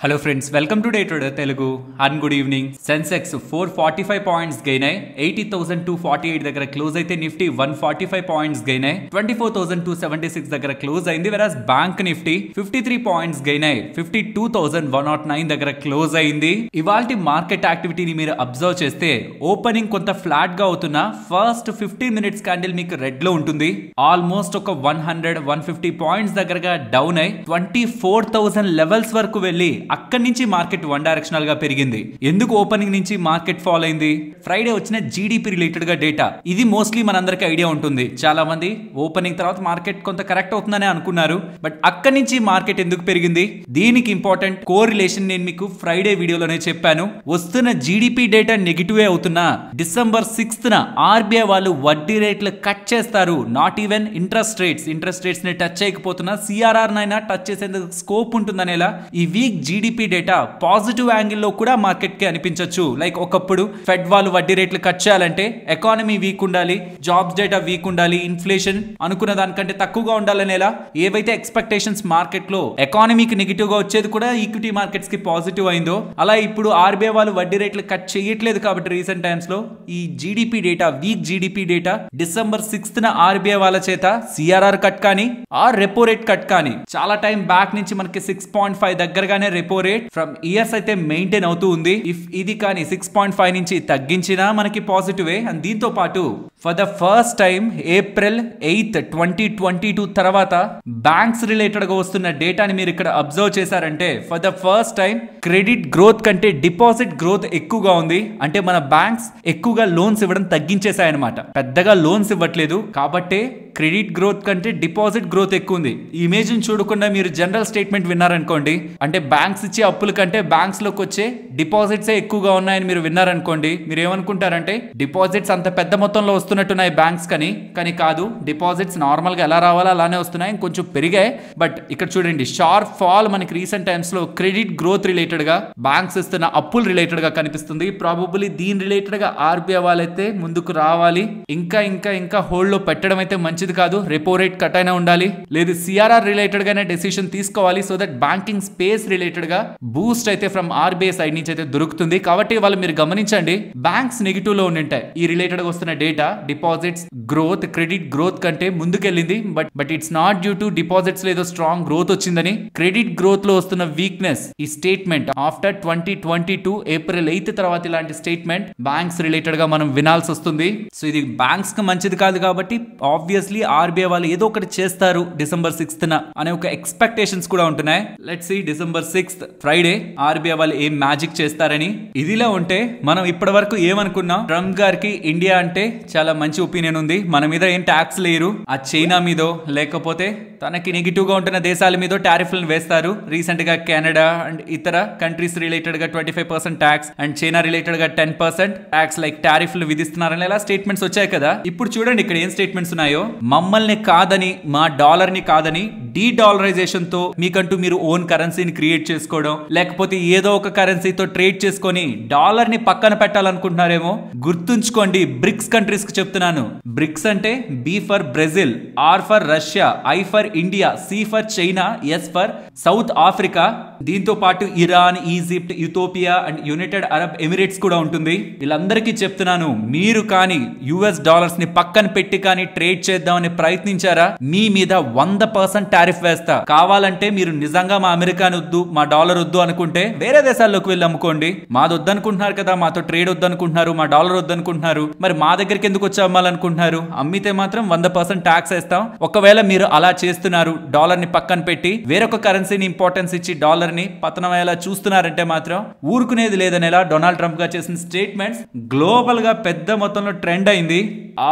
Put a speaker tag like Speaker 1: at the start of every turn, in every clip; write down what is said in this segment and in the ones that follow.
Speaker 1: Hello friends, welcome to day trader Telugu and good evening. Sensex 445 points gain అయ్యి 80,248 దగ్గర close అయితే Nifty 145 points gain అయ్యి 24,276 దగ్గర క్లోజ్ అయింది. వెరాస్ బ్యాంక్ నిఫ్టీ 53 పాయింట్స్ గెయిన్ అయ్యి 52,109 దగ్గర క్లోజ్ అయింది. ఇవాల్టి మార్కెట్ యాక్టివిటీని మీరు అబ్జర్వ్ చేస్తే ఓపెనింగ్ కొంత ఫ్లాట్ గా అవుతున్న ఫస్ట్ 15 మినిట్స్ క్యాండిల్ మీకు రెడ్ లో ఉంటుంది. ఆల్మోస్ట్ ఒక 100-150 పాయింట్స్ దగ్గరగా డౌన్ అయ్యి 24,000 లెవెల్స్ వరకు వెళ్ళి అక్కడి నుంచి మార్కెట్ వన్ డైరెక్షనల్ గా పెరిగింది. ఎందుకు ఓపెనింగ్ నుంచి మార్కెట్ ఫాల్ అయింది? ఫ్రైడే వచ్చిన జీడీపీ రిలేటెడ్ గా డేటా. ఇది మోస్ట్లీ మనందరికి ఐడియా ఉంటుంది. చాలా మంది ఓపెనింగ్ తర్వాత మార్కెట్ కొంత కరెక్ట్ అవుతుందని అనుకున్నారు. బట్ అక్కడి నుంచి మార్కెట్ ఎందుకు పెరిగింది? దీనికి ఇంపార్టెంట్ కోరిలేషన్ నేను మీకు ఫ్రైడే వీడియోలోనే చెప్పాను. వస్తున్న జీడీపీ డేటా నెగిటివ్ అవుతున్నా డిసెంబర్ 6th ఆర్బీఐ వాళ్ళు వడ్డీ రేట్లు కట్ చేస్తారు. నాట్ ఈవెన్ ఇంట్రెస్ట్ రేట్స్ ని టచ్ చేయకపోతున్నా సిఆర్ఆర్ నైనా టచ్ చేసేందుకు స్కోప్ ఉంటుందనేలా ఈ వీక్ జీడీపీ డేటా పాజిటివ్ యాంగిల్లో కూడా మార్కెట్ కి అనిపించవచ్చు. లైక్ ఒకప్పుడు ఫెడ్ వాళ్ళు వడ్డీ రేట్లు కట్ చేయాలంటే ఎకానమీ వీక్ ఉండాలి, జాబ్స్ డేటా వీక్ ఉండాలి, ఇన్ఫ్లేషన్ అనుకున్న దానికంటే తక్కువగా ఉండాలనేలా ఏవైతే ఎక్స్పెక్టేషన్స్ మార్కెట్ లో ఎకానమీకి నెగిటివ్ గా వచ్చేది కూడా ఈక్విటీ మార్కెట్స్ కి పాజిటివ్ అయిందో, అలా ఇప్పుడు ఆర్బీఐ వాళ్ళు వడ్డీ రేట్లు కట్ చేయట్లేదు. కాబట్టి రీసెంట్ టైమ్స్ లో ఈ GDP data, week GDP data December 6th RBI వాళ్ళ చేత సిఆర్ఆర్ కట్ కానీ ఆర్ రెపో రేట్ కట్ కానీ చాలా టైం బ్యాక్ నుంచి మనకి 6.5 దగ్గరగానే రెపో రేట్ ఫ్రమ్ ఇయర్స్ అయితే మెయింటైన్ అవుతూ ఉంది. ఇఫ్ ఇది కానీ 6.5 నుంచి తగ్గించినా మనకి పాజిటివే. అండ్ దీంతో పాటు for the first time April 8th 2022 తర్వాత బ్యాంక్స్ రిలేటెడ్ గా వస్తున్న డేటాని మీరు ఇక్కడ అబ్జర్వ్ చేశారంటే for the first time credit growth కంటే డిపాజిట్ గ్రోత్ ఎక్కువగా ఉంది. అంటే మన బ్యాంక్స్ ఎక్కువగా లోన్స్ ఇవ్వడం తగ్గించేశాయన్నమాట. పెద్దగా లోన్స్ ఇవ్వట్లేదు కాబట్టి క్రెడిట్ గ్రోత్ కంటే డిపాజిట్ గ్రోత్ ఎక్కువ ఉంది. ఈ ఇమేజ్ చూడకుండా మీరు జనరల్ స్టేట్మెంట్ విన్నారనుకోండి, అంటే బ్యాంక్స్ ఇచ్చే అప్పుల కంటే బ్యాంక్స్ లోకి వచ్చే డిపాజిట్స్ ఎక్కువగా ఉన్నాయని మీరు విన్నారనుకోండి, మీరు ఏమనుకుంటారంటే డిపాజిట్స్ అంత పెద్ద మొత్తంలో వస్తున్నట్టున్నాయి బ్యాంక్స్ కానీ కాదు. డిపాజిట్స్ నార్మల్ గా ఎలా రావాలో అలానే వస్తున్నాయి, కొంచెం పెరిగాయి. బట్ ఇక్కడ చూడండి, షార్ప్ ఫాల్ మనకి రీసెంట్ టైమ్స్ లో క్రెడిట్ గ్రోత్ రిలేటెడ్ గా, బ్యాంక్స్ ఇస్తున్న అప్పులు రిలేటెడ్ గా కనిపిస్తుంది. ప్రాబబ్లీ దీని రిలేటెడ్ గా ఆర్బీఐ వాళ్ళైతే ముందుకు రావాలి. ఇంకా హోల్డ్ లో పెట్టడం అయితే మంచిది కాదు. రెపో రేట్ కట్ అయినా ఉండాలి, లేదు సిఆర్ఆర్ రిలేటెడ్ గానే డెసిషన్ తీసుకోవాలి. So that banking space related గా బూస్ట్ అయితే ఫ్రమ్ ఆర్బీఐ సైడ్ నుంచి అయితే దొరుకుతుంది. కాబట్టి వాళ్ళు మీరు గమనించండి, బ్యాంక్స్ నెగిటివ్ లో ఉంటాయి. ఈ రిలేటెడ్ గా వస్తున్న data deposits growth credit growth కంటే ముందుకెళ్ళింది. But it's not due to deposits లేదో స్ట్రాంగ్ గ్రోత్ వచ్చిందని. క్రెడిట్ గ్రోత్ లో వస్తున్న వీక్నెస్ ఈ స్టేట్మెంట్ ఆఫ్టర్ 2022 April 8th తర్వాత ఇలాంటి స్టేట్మెంట్ బ్యాంక్స్ రిలేటెడ్ గా మనం వినాల్సి వస్తుంది. సో ఇది బ్యాంక్స్ కి మంచిది కాదు. కాబట్టి ఆబ్వియస్లీ ఆర్బీఐ వాళ్ళు ఏదో ఒకటి చేస్తారు డిసెంబర్ 6th అనే ఒక ఎక్స్పెక్టేషన్స్ కూడా ఉంటున్నాయి. Let's see December 6th Friday RBI వాళ్ళు ఏం మ్యాజిక్ చేస్తారని. ఇదిలా ఉంటే మనం ఇప్పటి వరకు ఏమనుకున్నాం, ట్రంప్ గారికి ఇండియా అంటే చాలా మంచి ఒపీనియన్ ఉంది, మన మీద ఏం ట్యాక్స్ లేరు, ఆ చైనా మీదో లేకపోతే తనకి నెగిటివ్ గా ఉంటున్న దేశాల మీద టారిఫ్లను వేస్తారు. రీసెంట్ గా కెనడా అండ్ ఇతర కంట్రీస్ రిలేటెడ్ గా 25% ట్యాక్స్ అండ్ చైనా రిలేటెడ్ గా 10% ట్యాక్స్ లైక్ టారిఫ్లు విధిస్తున్నారని ఇలా స్టేట్మెంట్స్ వచ్చాయి కదా. ఇప్పుడు చూడండి ఇక్కడ ఏం స్టేట్మెంట్స్ ఉన్నాయో. మమ్మల్ని కాదని, మా డాలర్ ని కాదని, డీ డాలరైజేషన్ తో మీకంటూ మీరు ఓన్ కరెన్సీని క్రియేట్ చేసుకోవడం, లేకపోతే ఏదో ఒక కరెన్సీతో ట్రేడ్ చేసుకొని డాలర్ ని పక్కన పెట్టాలనుకుంటున్నారేమో. గుర్తుంచుకోండి, బ్రిక్స్ కంట్రీస్ కి చెప్తున్నాను. బ్రిక్స్ అంటే B for Brazil, R for Russia, I for India, C for China, S for South Africa. దీంతో పాటు Iran, Egypt, Ethiopia and United Arab Emirates కూడా ఉంటుంది. వీళ్ళందరికీ చెప్తున్నాను, మీరు కానీ యుఎస్ డాలర్స్ ని పక్కన పెట్టి కానీ ట్రేడ్ చేద్దామని ప్రయత్నించారా, మీ మీద 100% టారిఫ్ వేస్తా. కావాలంటే మీరు నిజంగా మా అమెరికాని వద్దు, మా డాలర్ వద్దు అనుకుంటే వేరే దేశాల్లోకి వెళ్ళి అమ్ముకోండి. మాది వద్దనుకుంటున్నారు కదా, మాతో ట్రేడ్ వద్దనుకుంటున్నారు, మా డాలర్ వద్దనుకుంటున్నారు, మరి మా దగ్గరికి ఎందుకు వచ్చి అమ్మాలనుకుంటున్నారు? అమ్మితే మాత్రం 100% ట్యాక్స్ వేస్తాం. ఒకవేళ మీరు అలా చేస్తున్నారు, డాలర్ ని పక్కన పెట్టి వేరొక కరెన్సీని ఇంపార్టెన్స్ ఇచ్చి డాలర్ ని పతనం అయ్యేలా చూస్తున్నారంటే మాత్రం ఊరుకునేది లేదనేలా డొనాల్డ్ ట్రంప్ గా చేసిన స్టేట్మెంట్స్ గ్లోబల్ గా పెద్ద మొత్తంలో ట్రెండ్ అయింది.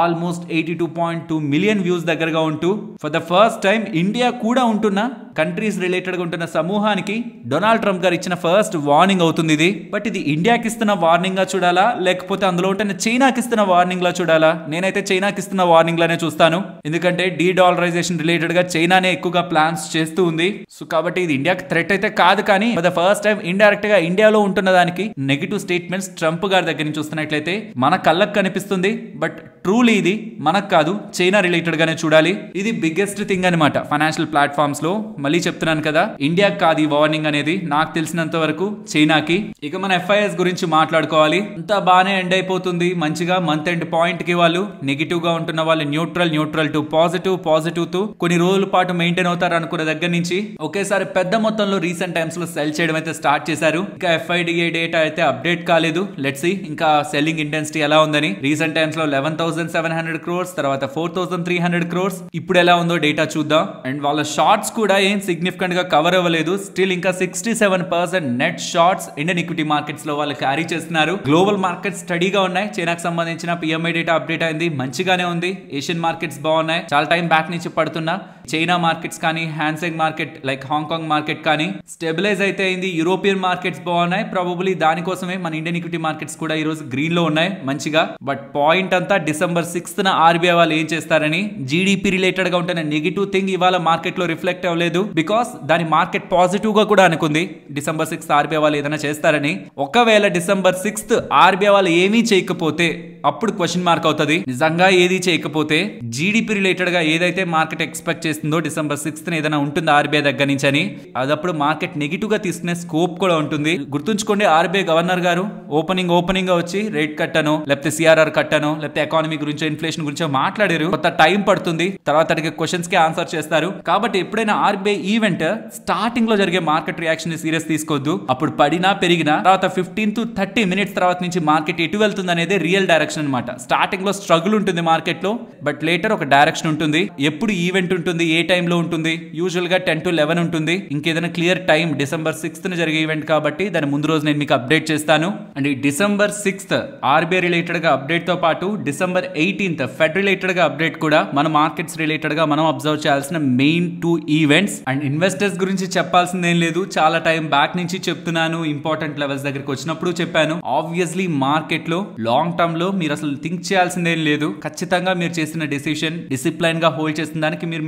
Speaker 1: ఆల్మోస్ట్ 82.2 మిలియన్ వ్యూస్ దగ్గరగా ఉంటూ for the first time India కూడా ఉంటున్న కంట్రీస్ రిలేటెడ్ గా ఉంటున్న సమూహానికి డొనాల్డ్ ట్రంప్ గారు ఇచ్చిన ఫస్ట్ వార్నింగ్ అవుతుంది ఇది. బట్ ఇది ఇండియాకి ఇస్తున్న వార్నింగ్ గా చూడాలా, లేకపోతే అందులో ఉంటున్న చైనాకి ఇస్తున్న వార్నింగ్ లా చూడాలా? ఇవ్వాలా? నేనైతే చైనాకి ఇస్తున్న వార్నింగ్ లానే చూస్తాను. ఎందుకంటే డీడాలరైజేషన్ రిలేటెడ్ గా చైనానే ఎక్కువగా ప్లాన్స్ చేస్తూ ఉంది. సో కాబట్టి ఇది ఇండియాకి థ్రెట్ అయితే కాదు, కానీ for the first time indirect గా ఇండియాలో ఉంటున్న దానికి నెగిటివ్ స్టేట్మెంట్స్ ట్రంప్ గారి దగ్గర నుంచి చూస్తున్నట్లయితే మన కళ్ళకు కనిపిస్తుంది. బట్ ట్రూలీ ఇది మనకు కాదు, చైనా రిలేటెడ్ గానే చూడాలి. ఇది బిగ్గెస్ట్ థింగ్ అనమాట ఫైనాన్షియల్ ప్లాట్ఫామ్స్ లో. మళ్ళీ చెప్తున్నాను కదా, ఇండియాకి కాదు ఈ వార్నింగ్ అనేది, నాకు తెలిసినంత వరకు చైనాకి. ఇక మన FIS గురించి మాట్లాడుకోవాలి. అంతా బాగానే ఎండ్ అయిపోతుంది మంచిగా. మంత్ ఎండ్ పాయింట్ కి వాళ్ళు నెగిటివ్ గా ఉంటున్న వాళ్ళు న్యూట్రల్ టు పాజిటివ్ తో కొన్ని రోజుల పాటు మెయింటైన్ అవుతారు అనుకున్న దగ్గర నుంచి ఒకేసారి పెద్ద మొత్తంలో రీసెంట్ టైమ్స్ లో సెల్ చేయడం అయితే స్టార్ట్ చేశారు. ఇంకా FIDA డేటా అయితే అప్డేట్ కాలేదు. లెట్స్ సీ ఇంకా సెల్లింగ్ ఇంటెన్సిటీ ఎలా ఉందని. రీసెంట్ టైమ్స్ లో 11,700 crores, తర్వాత 4,300 crores. ఇప్పుడు ఎలా ఉందో డేటా చూద్దాం. అండ్ వాళ్ళ షార్ట్స్ కూడా ఏం సిగ్నిఫికెంట్ గా కవర్ అవ్వలేదు. స్టిల్ ఇంకా 67% net shorts Indian equity markets లో వాళ్ళు క్యారీ చేస్తున్నారు. గ్లోబల్ మార్కెట్స్ స్టడీగా ఉన్నాయి. చైనాకు సంబంధించిన PMI డేటా అప్డేట్ అయింది, మంచిగానే ఉంది. ఏషియన్ మార్కెట్స్ బాగున్నాయి. చాలా టైం బ్యాక్ నుంచి పడుతున్నా చైనా మార్కెట్స్ కానీ, హ్యాన్సెంగ్ మార్కెట్ లైక్ హాంకాంగ్ మార్కెట్ కానీ స్టెబిలైజ్ అయితే అయింది. యూరోపియన్ మార్కెట్స్ బాగున్నాయి. ప్రాబబ్లీ దానికోసమే మన ఇండియన్ ఈక్విటీ మార్కెట్స్ కూడా ఈ రోజు గ్రీన్ లో ఉన్నాయి మంచిగా. బట్ పాయింట్ అంతా December 6th RBI వాళ్ళు ఏం చేస్తారని. GDP రిలేటెడ్ గా ఉంటున్న నెగిటివ్ థింగ్ ఇవాళ మార్కెట్ లో రిఫ్లెక్ట్ అవ్వలేదు. బికాస్ దాని మార్కెట్ పాజిటివ్ గా కూడా అనుకుంది December 6th RBI వాళ్ళు ఏదైనా చేస్తారని. ఒకవేళ December 6th RBI వాళ్ళు ఏమీ చేయకపోతే అప్పుడు క్వశ్చన్ మార్క్ అవుతుంది. నిజంగా ఏది చేయకపోతే జీడిపి రిలేటెడ్ గా ఏదైతే మార్కెట్ ఎక్స్పెక్ట్ చేస్తుందో December 6th ఏదైనా ఉంటుంది RBI దగ్గర నుంచి అని, అదప్పుడు మార్కెట్ నెగిటివ్ గా తీసుకునే స్కోప్ కూడా ఉంటుంది. గుర్తుంచుకోండి, RBI గవర్నర్ గారు ఓపెనింగ్ గా వచ్చి రేట్ కట్ అనో లేకపోతే CRR కట్ అనో లేకపోతే ఎకానమీ గురించి ఇన్ఫ్లేషన్ గురించి మాట్లాడారు. కొత్త టైం పడుతుంది, తర్వాత అడిగే క్వశ్చన్స్ కి ఆన్సర్ చేస్తారు. కాబట్టి ఎప్పుడైనా RBI ఈవెంట్ స్టార్టింగ్ లో జరిగే మార్కెట్ రియాక్షన్ సీరియస్ తీసుకోవద్దు. అప్పుడు పడినా పెరిగినా తర్వాత 15 to 30 minutes తర్వాత నుంచి మార్కెట్ ఎటు వెళ్తుంది అనేది రియల్ డైరెక్షన్ అనమాట. స్టార్టింగ్ లో స్ట్రగుల్ ఉంటుంది మార్కెట్ లో, బట్ లేటర్ ఒక డైరెక్షన్ ఉంటుంది. ఎప్పుడు ఈవెంట్ ఉంటుంది, ఏ టైంలో ఉంటుంది, యూజువల్ గా 10 to 11 ఉంటుంది. ఇంకేదైనా క్లియర్ టైం December 6th జరిగే ఈవెంట్ కాబట్టి దాని ముందు రోజు నేను మీకు అప్డేట్ చేస్తాను. అండ్ ఈ December 6th RBI రిలేటెడ్ గా అప్డేట్ తో పాటు December 18th ఫెడ్ రిలేటెడ్ గా అప్డేట్ కూడా మన మార్కెట్స్ రిలేటెడ్ గా మనం అబ్జర్వ్ చేయాల్సిన మెయిన్ 2 ఈవెంట్స్. అండ్ ఇన్వెస్టర్స్ గురించి చెప్పాల్సిందేం లేదు, చాలా టైం బ్యాక్ నుంచి చెప్తున్నాను. ఇంపార్టెంట్ లెవెల్స్ దగ్గరికి వచ్చినప్పుడు చెప్పాను. ఆబ్వియస్లీ మార్కెట్ లో లాంగ్ టర్మ్ లో మీరు అసలు థింక్ చేయాల్సిందేం లేదు. ఖచ్చితంగా మీరు చేసిన డెసిషన్ డిసిప్లైన్ గా హోల్డ్ చేసిన దానికి మీరు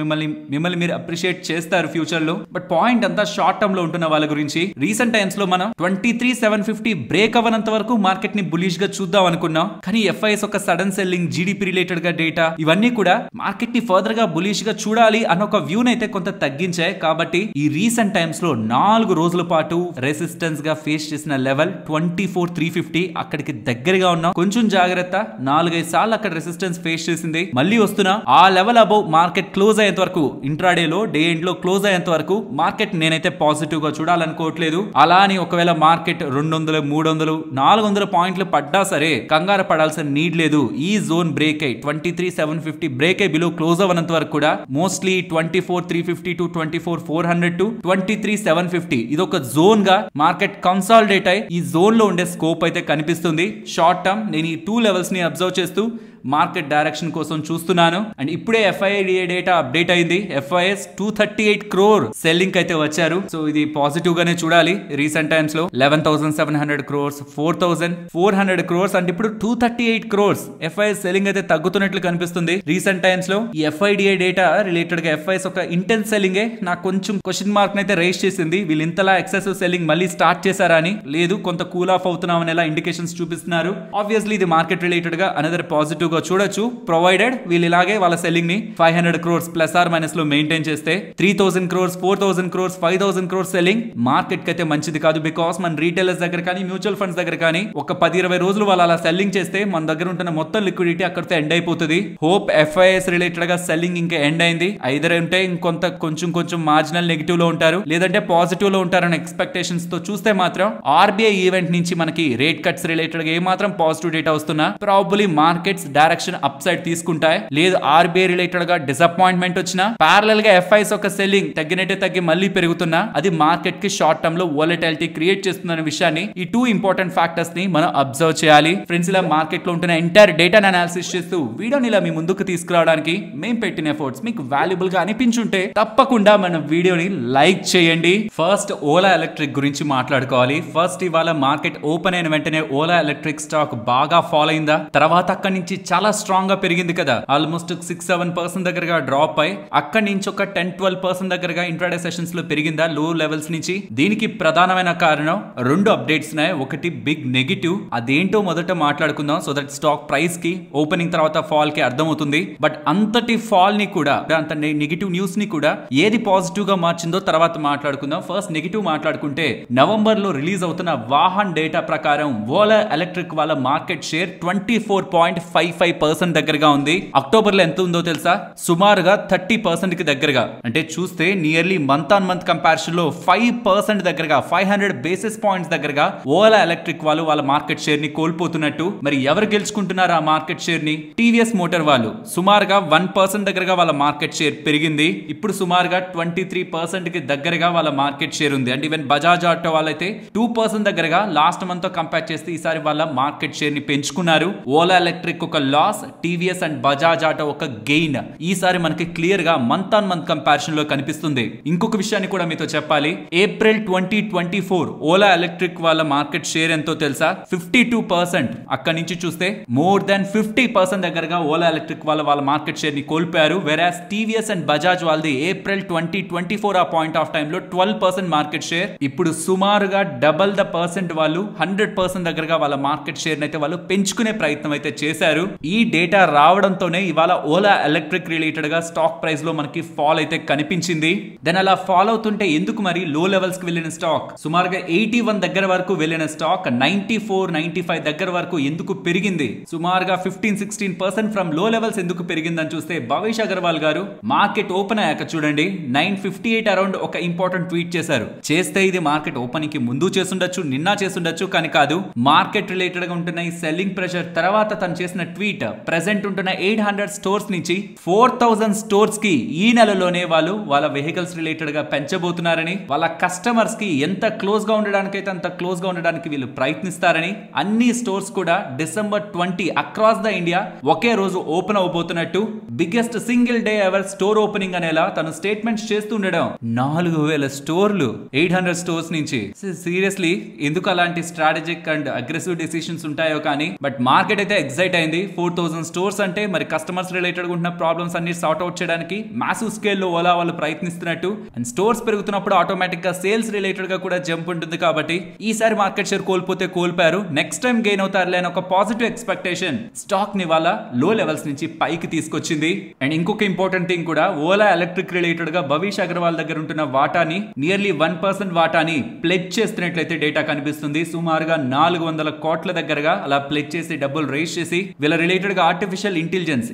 Speaker 1: మిమ్మల్ని మీరు అప్రిషియేట్ చేస్తారు ఫ్యూచర్ లో. బట్ పాయింట్ అంతా షార్ట్ టర్మ్ లో ఉంటున్న వాళ్ళ గురించి. రీసెంట్ టైమ్స్ లో మనం 23,750 బ్రేక్ అవ్వనంత వరకు మార్కెట్ ని బులిష్ గా చూద్దాం అనుకున్నాం. కానీ FIS ఒక సడన్ సెల్లింగ్, జీడిపి రిలేటెడ్ గా డేటా ఇవన్నీ కూడా మార్కెట్ ని ఫర్దర్ గా బులిష్ గా చూడాలి అన్న ఒక వ్యూ అయితే కొంత తగ్గించాయి. కాబట్టి ఈ రీసెంట్ టైమ్స్ లో 4 రోజుల పాటు రెసిస్టెన్స్ గా ఫేస్ చేసిన లెవెల్ 24,350 అక్కడికి దగ్గరగా ఉన్నాం. కొంచెం జాగ్రత్త. 4-5 సార్లు అక్కడ రెసిస్టెన్స్ ఫేస్ చేసింది. మళ్ళీ వస్తున్నా ఆ లెవెల్ అబౌవ్ మార్కెట్ క్లోజ్ అయ్యేంత వరకు, ఇంట్రాడే లో డే ఎండ్ లో క్లోజ్ అయ్యేంత వరకు మార్కెట్ నేనైతే పాజిటివ్ గా చూడాలనుకోవట్లేదు. అలా అని ఒకవేళ మార్కెట్ 200, 300, 400 పాయింట్లు పడ్డా సరే కంగారు పడాల్సిన నీడ్ లేదు. ఈ జోన్ బ్రేక్ అయ్యి 23,750 బ్రేక్ అయ్యి బిలో క్లోజ్ అవ్వనంత వరకు కూడా మోస్ట్లీ 24,350 to 24,400 to 23,750 ఇది ఒక జోన్ గా మార్కెట్ కన్సాలిడేట్ అయ్యి ఈ జోన్ లో ఉండే స్కోప్ అయితే కనిపిస్తుంది. షార్ట్ టర్మ్ నేను ఈ 2 లెవెల్స్ ని అబ్జర్వ్ చేస్తూ మార్కెట్ డైరెక్షన్ కోసం చూస్తున్నాను. అండ్ ఇప్పుడే FIDA డేటా అప్డేట్ అయింది. FIS 238 crore సెల్లింగ్ అయితే వచ్చారు. సో ఇది పాజిటివ్ గానే చూడాలి. రీసెంట్ టైమ్స్ లో 11,700 crores, 4,400 crores అంటే ఇప్పుడు 238 crores FIS సెల్లింగ్ అయితే తగ్గుతున్నట్లు కనిపిస్తుంది రీసెంట్ టైమ్స్ లో. ఈ FIDA డేటా రిలేటెడ్ గా FIS ఒక ఇంటెన్స్ సెల్లింగే నాకు కొంచెం క్వశ్చన్ మార్క్ అయితే రైజ్ చేసింది. వీళ్ళు ఇంతలా ఎక్సెసివ్ సెల్లింగ్ మళ్ళీ స్టార్ట్ చేశారా అని. లేదు, కొంత కూల్ ఆఫ్ అవుతున్నాం అనేలా ఇండికేషన్స్ చూపిస్తున్నారు. ఆబ్వియస్లీ ఇది మార్కెట్ రిలేటెడ్ గా అనదర్ పాజిటివ్ చూడొచ్చు, ప్రొవైడెడ్ వీళ్ళు ఇలాగే వాళ్ళ సెల్లింగ్ ని 500 crores ప్లస్ ఆర్ మైనస్ లో మెయింటైన్ చేస్తే 3,000 crores, 4,000 crores, 5,000 crores selling market కి అయితే మంచిది కాదు. బికాస్ మన రీటైలర్స్ దగ్గర కానీ మ్యూచువల్ ఫండ్స్ దగ్గర కానీ ఒక 10-20 రోజులు వాళ్ళు అలా సెల్లింగ్ చేస్తే మన దగ్గర ఉంటున్న మొత్తం లిక్విడిటీ అక్కడితో ఎండ్ అయిపోతుంది. హోప్ FIS రిలేటెడ్ గా సెల్లింగ్ ఇంకా ఎండ్ అయింది. ఐదర్ ఉంటే కొంచెం మార్జినల్ నెగిటివ్ లో ఉంటారు, లేదంటే పాజిటివ్ లో ఉంటారని ఎక్స్పెక్టేషన్స్ తో చూస్తే మాత్రం RBI ఈవెంట్ నుంచి మనకి రేట్ కట్స్ రిలేటెడ్ గా ఏ మాత్రం పాజిటివ్ డేటా వస్తున్నా probably markets direction up side తీసుకుంటాయి. లేదు RBI రిలేటెడ్ గా డిసప్పాయింట్మెంట్ వచ్చినా ప్యారలల్ గా FIS ఒక సెల్లింగ్ తగ్గి మళ్ళీ పెరుగుతున్నా అది మార్కెట్ కి షార్ట్ టర్మ్ లో వాలటిలిటీ క్రియేట్ చేస్తుందనే విషయాన్ని ఈ 2 ఇంపార్టెంట్ ఫ్యాక్టర్స్ ని మనం అబ్జర్వ్ చేయాలి. ఫ్రెండ్స్, ఇలా మార్కెట్ లో ఉంటున్న ఎంటైర్ డేటాను అనాలిసిస్ చేస్తూ వీడియోని ఇలా మీ ముందుకు తీసుకురావడానికి మేము పెట్టిన ఎఫర్ట్స్ మీకు వాల్యుబుల్ గా అనిపించుంటే తప్పకుండా మన వీడియోని లైక్ చేయండి. ఫస్ట్ ఓలా ఎలక్ట్రిక్ గురించి మాట్లాడుకోవాలి. ఫస్ట్ ఇవాళ మార్కెట్ ఓపెన్ అయిన వెంటనే ఓలా ఎలక్ట్రిక్ స్టాక్ బాగా ఫాలో అయిందా, తర్వాత అక్కడి నుంచి చాలా స్ట్రాంగ్ గా పెరిగింది కదా, ఆల్మోస్ట్ 6-7% దగ్గరగా డ్రాప్ అయి అక్కడి నుంచి ఒక 10-12% దగ్గరగా ఇంట్రాడే సెషన్స్ లో పెరిగిందా లో లెవెల్స్ నుంచి. దీనికి ప్రధానమైన కారణం రెండు అప్డేట్స్ ఉన్నాయి. ఒకటి బిగ్ నెగిటివ్, అదేంటో మొదట మాట్లాడుకుందాం సో దట్ స్టాక్ ప్రైస్ కి ఓపెనింగ్ తర్వాత ఫాల్ కి అర్థమవుతుంది. బట్ అంతటి ఫాల్ ని కూడా, అంత నెగిటివ్ న్యూస్ ని కూడా ఏది పాజిటివ్ గా మార్చిందో తర్వాత మాట్లాడుకుందాం. ఫస్ట్ నెగిటివ్ మాట్లాడుకుంటే, నవంబర్ లో రిలీజ్ అవుతున్న వాహన్ డేటా ప్రకారం ఓలా ఎలక్ట్రిక్ వాళ్ళ మార్కెట్ షేర్ 24.55% దగ్గరగా ఉంది. అక్టోబర్ లో ఎంత ఉందో తెలుసా? సుమారుగా 30% కి దగ్గరగా. అంటే చూస్తే nearly month on month comparison లో 5% దగ్గరగా, 500 బేసిస్ పాయింట్స్ దగ్గరగా ఓలా ఎలక్ట్రిక్ వాళ్ళు వాళ్ళ మార్కెట్ షేర్ ని కోల్పోతున్నట్టు. మరి ఎవరు గెలుచుకుంటున్నారు ఆ మార్కెట్ షేర్ ని? టీవీఎస్ మోటార్ వాళ్ళు సుమారుగా 1% దగ్గరగా వాళ్ళ మార్కెట్ షేర్ పెరిగింది. ఇప్పుడు సుమారుగా 23% కి దగ్గరగా వాళ్ళ మార్కెట్ షేర్ ఉంది. అండ్ ఈవెన్ బజాజ్ ఆటో వాళ్ళైతే 2% దగ్గరగా లాస్ట్ మంత్ తో కంపేర్ చేస్తే ఈసారి వాళ్ళ మార్కెట్ షేర్ ని పెంచుకున్నారు. ఓలా ఎలక్ట్రిక్ ఒక loss, TVS and Bajaj Auto ఒక గెయిన్. ఈసారి మనకి క్లియర్ గా మంత్ ఆన్ మంత్ కంపారిజన్ లో కనిపిస్తుంది. ఇంకొక విషయాన్ని కూడా మీతో చెప్పాలి. ఏప్రిల్ 2024 ఓలా ఎలక్ట్రిక్ వాళ్ళ మార్కెట్ షేర్ ఎంతో తెలుసా? 52%. అక్కడి నుంచి చూస్తే మోర్ దాన్ 50% దగ్గరగా ఓలా ఎలక్ట్రిక్ వాళ్ళ మార్కెట్ షేర్ ని కోల్పోయారు. వెరాస్ టీవీఎస్ అండ్ బజాజ్ వాళ్ళది ఏప్రిల్ 2024 ఆ పాయింట్ ఆఫ్ టైమ్ లో 12% మార్కెట్ షేర్. ఇప్పుడు సుమారుగా డబల్ ద పర్సెంట్ వాళ్ళు 100% దగ్గరగా వాళ్ళ మార్కెట్ షేర్ అయితే వాళ్ళు పెంచుకునే ప్రయత్నం అయితే చేశారు. ఈ డేటా రావడంతోనే ఇవాళ ఓలా ఎలక్ట్రిక్ రిలేటెడ్ గా స్టాక్ ప్రైస్ లో మనకి ఫాల్ అయితే కనిపించింది. దెన్ అలా ఫాల్ అవుతుంటే ఎందుకు మరి లో లెవెల్స్ కి వెళ్ళిన స్టాక్ సుమారుగా 81 దగ్గర వరకు వెళ్ళిన స్టాక్ 94-95 దగ్గర వరకు ఎందుకు పెరిగింది? సుమారుగా 15-16% ఫ్రమ్ లో లెవెల్స్ ఎందుకు పెరిగిందని చూస్తే, భవేష్ అగర్వాల్ గారు మార్కెట్ ఓపెన్ అయ్యాక చూడండి 9:58 అరౌండ్ ఒక ఇంపార్టెంట్ ట్వీట్ చేశారు. చేస్తే ఇది మార్కెట్ ఓపెనింగ్ కి ముందు చేసుండొచ్చు, నిన్న చేసుండొచ్చు, కానీ కాదు. మార్కెట్ రిలేటెడ్ గా ఉంటున్న ఈ సెల్లింగ్ ప్రెషర్ తర్వాత తను చేసిన ట్వీట్, ప్రెసెంట్ ఉంటున్న 800 స్టోర్స్ నుంచి 4000 స్టోర్స్ కి ఈ నెలలోనే వాళ్ళు వాళ్ళ వెహికల్స్ రిలేటెడ్ గా పెంచబోతున్నారని, వాళ్ళ కస్టమర్స్ కి ఎంత క్లోజ్ గా ఉండడానికైతే అంత క్లోజ్ గా ఉండడానికి వీళ్ళు ప్రయత్నిస్తారని, అన్ని స్టోర్స్ కూడా December 20 అక్రాస్ ద ఇండియా ఒకే రోజు ఓపెన్ అవబోతున్నట్టు, biggest single day ever store opening అనేలా తను స్టేట్మెంట్స్ చేస్తుండడం. 4000 స్టోర్లు 800 స్టోర్స్ నుంచి. సీరియస్లీ ఎందుకు అలాంటి స్ట్రాటజిక్ అండ్ అగ్రెసివ్ డెసిషన్స్ ఉంటాయో కానీ, బట్ మార్కెట్ అయితే ఎక్సైట్ అయింది. 4000 స్టోర్స్ అంటే మరి కస్టమర్స్ రిలేటెడ్ గా ఉన్న ప్రాబ్లమ్స్ అన్ని సార్ట్ అవుట్ చేయడానికి మాసివ్ స్కేల్ లో ఓలా వాళ్ళు ప్రయత్నిస్తున్నట్టు. అండ్ స్టోర్స్ పెరుగుతున్నప్పుడు ఆటోమేటిక్ గా సేల్స్ రిలేటెడ్ గా కూడా జంప్ ఉంటుంది కాబట్టి ఈసారి మార్కెట్ షేర్ కోల్పోతే కోల్పోయారు, నెక్స్ట్ టైం గెయిన్ అవుతారులే అని ఒక పాజిటివ్ ఎక్స్పెక్టేషన్ స్టాక్ ని వాళ్ళ లో లెవెల్స్ నుంచి పైకి తీసుకొచ్చింది. అండ్ ఇంకొక ఇంపార్టెంట్ థింగ్ కూడా, ఓలా ఎలక్ట్రిక్ రిలేటెడ్ గా భవేష్ అగర్వాల్ దగ్గర ఉంటున్న వాటాని నియర్లీ 1% వాటాని ప్లెడ్జ్ చేస్తున్నట్లయితే డేటా కనిపిస్తుంది. సుమారుగా 400 కోట్ల దగ్గరగా అలా ప్లెడ్జ్ చేసి డబ్బులు రేస్ చేసి వీళ్ళ రిలేటెడ్ గా ఆర్టిఫిషియల్ ఇంటెలిజెన్స్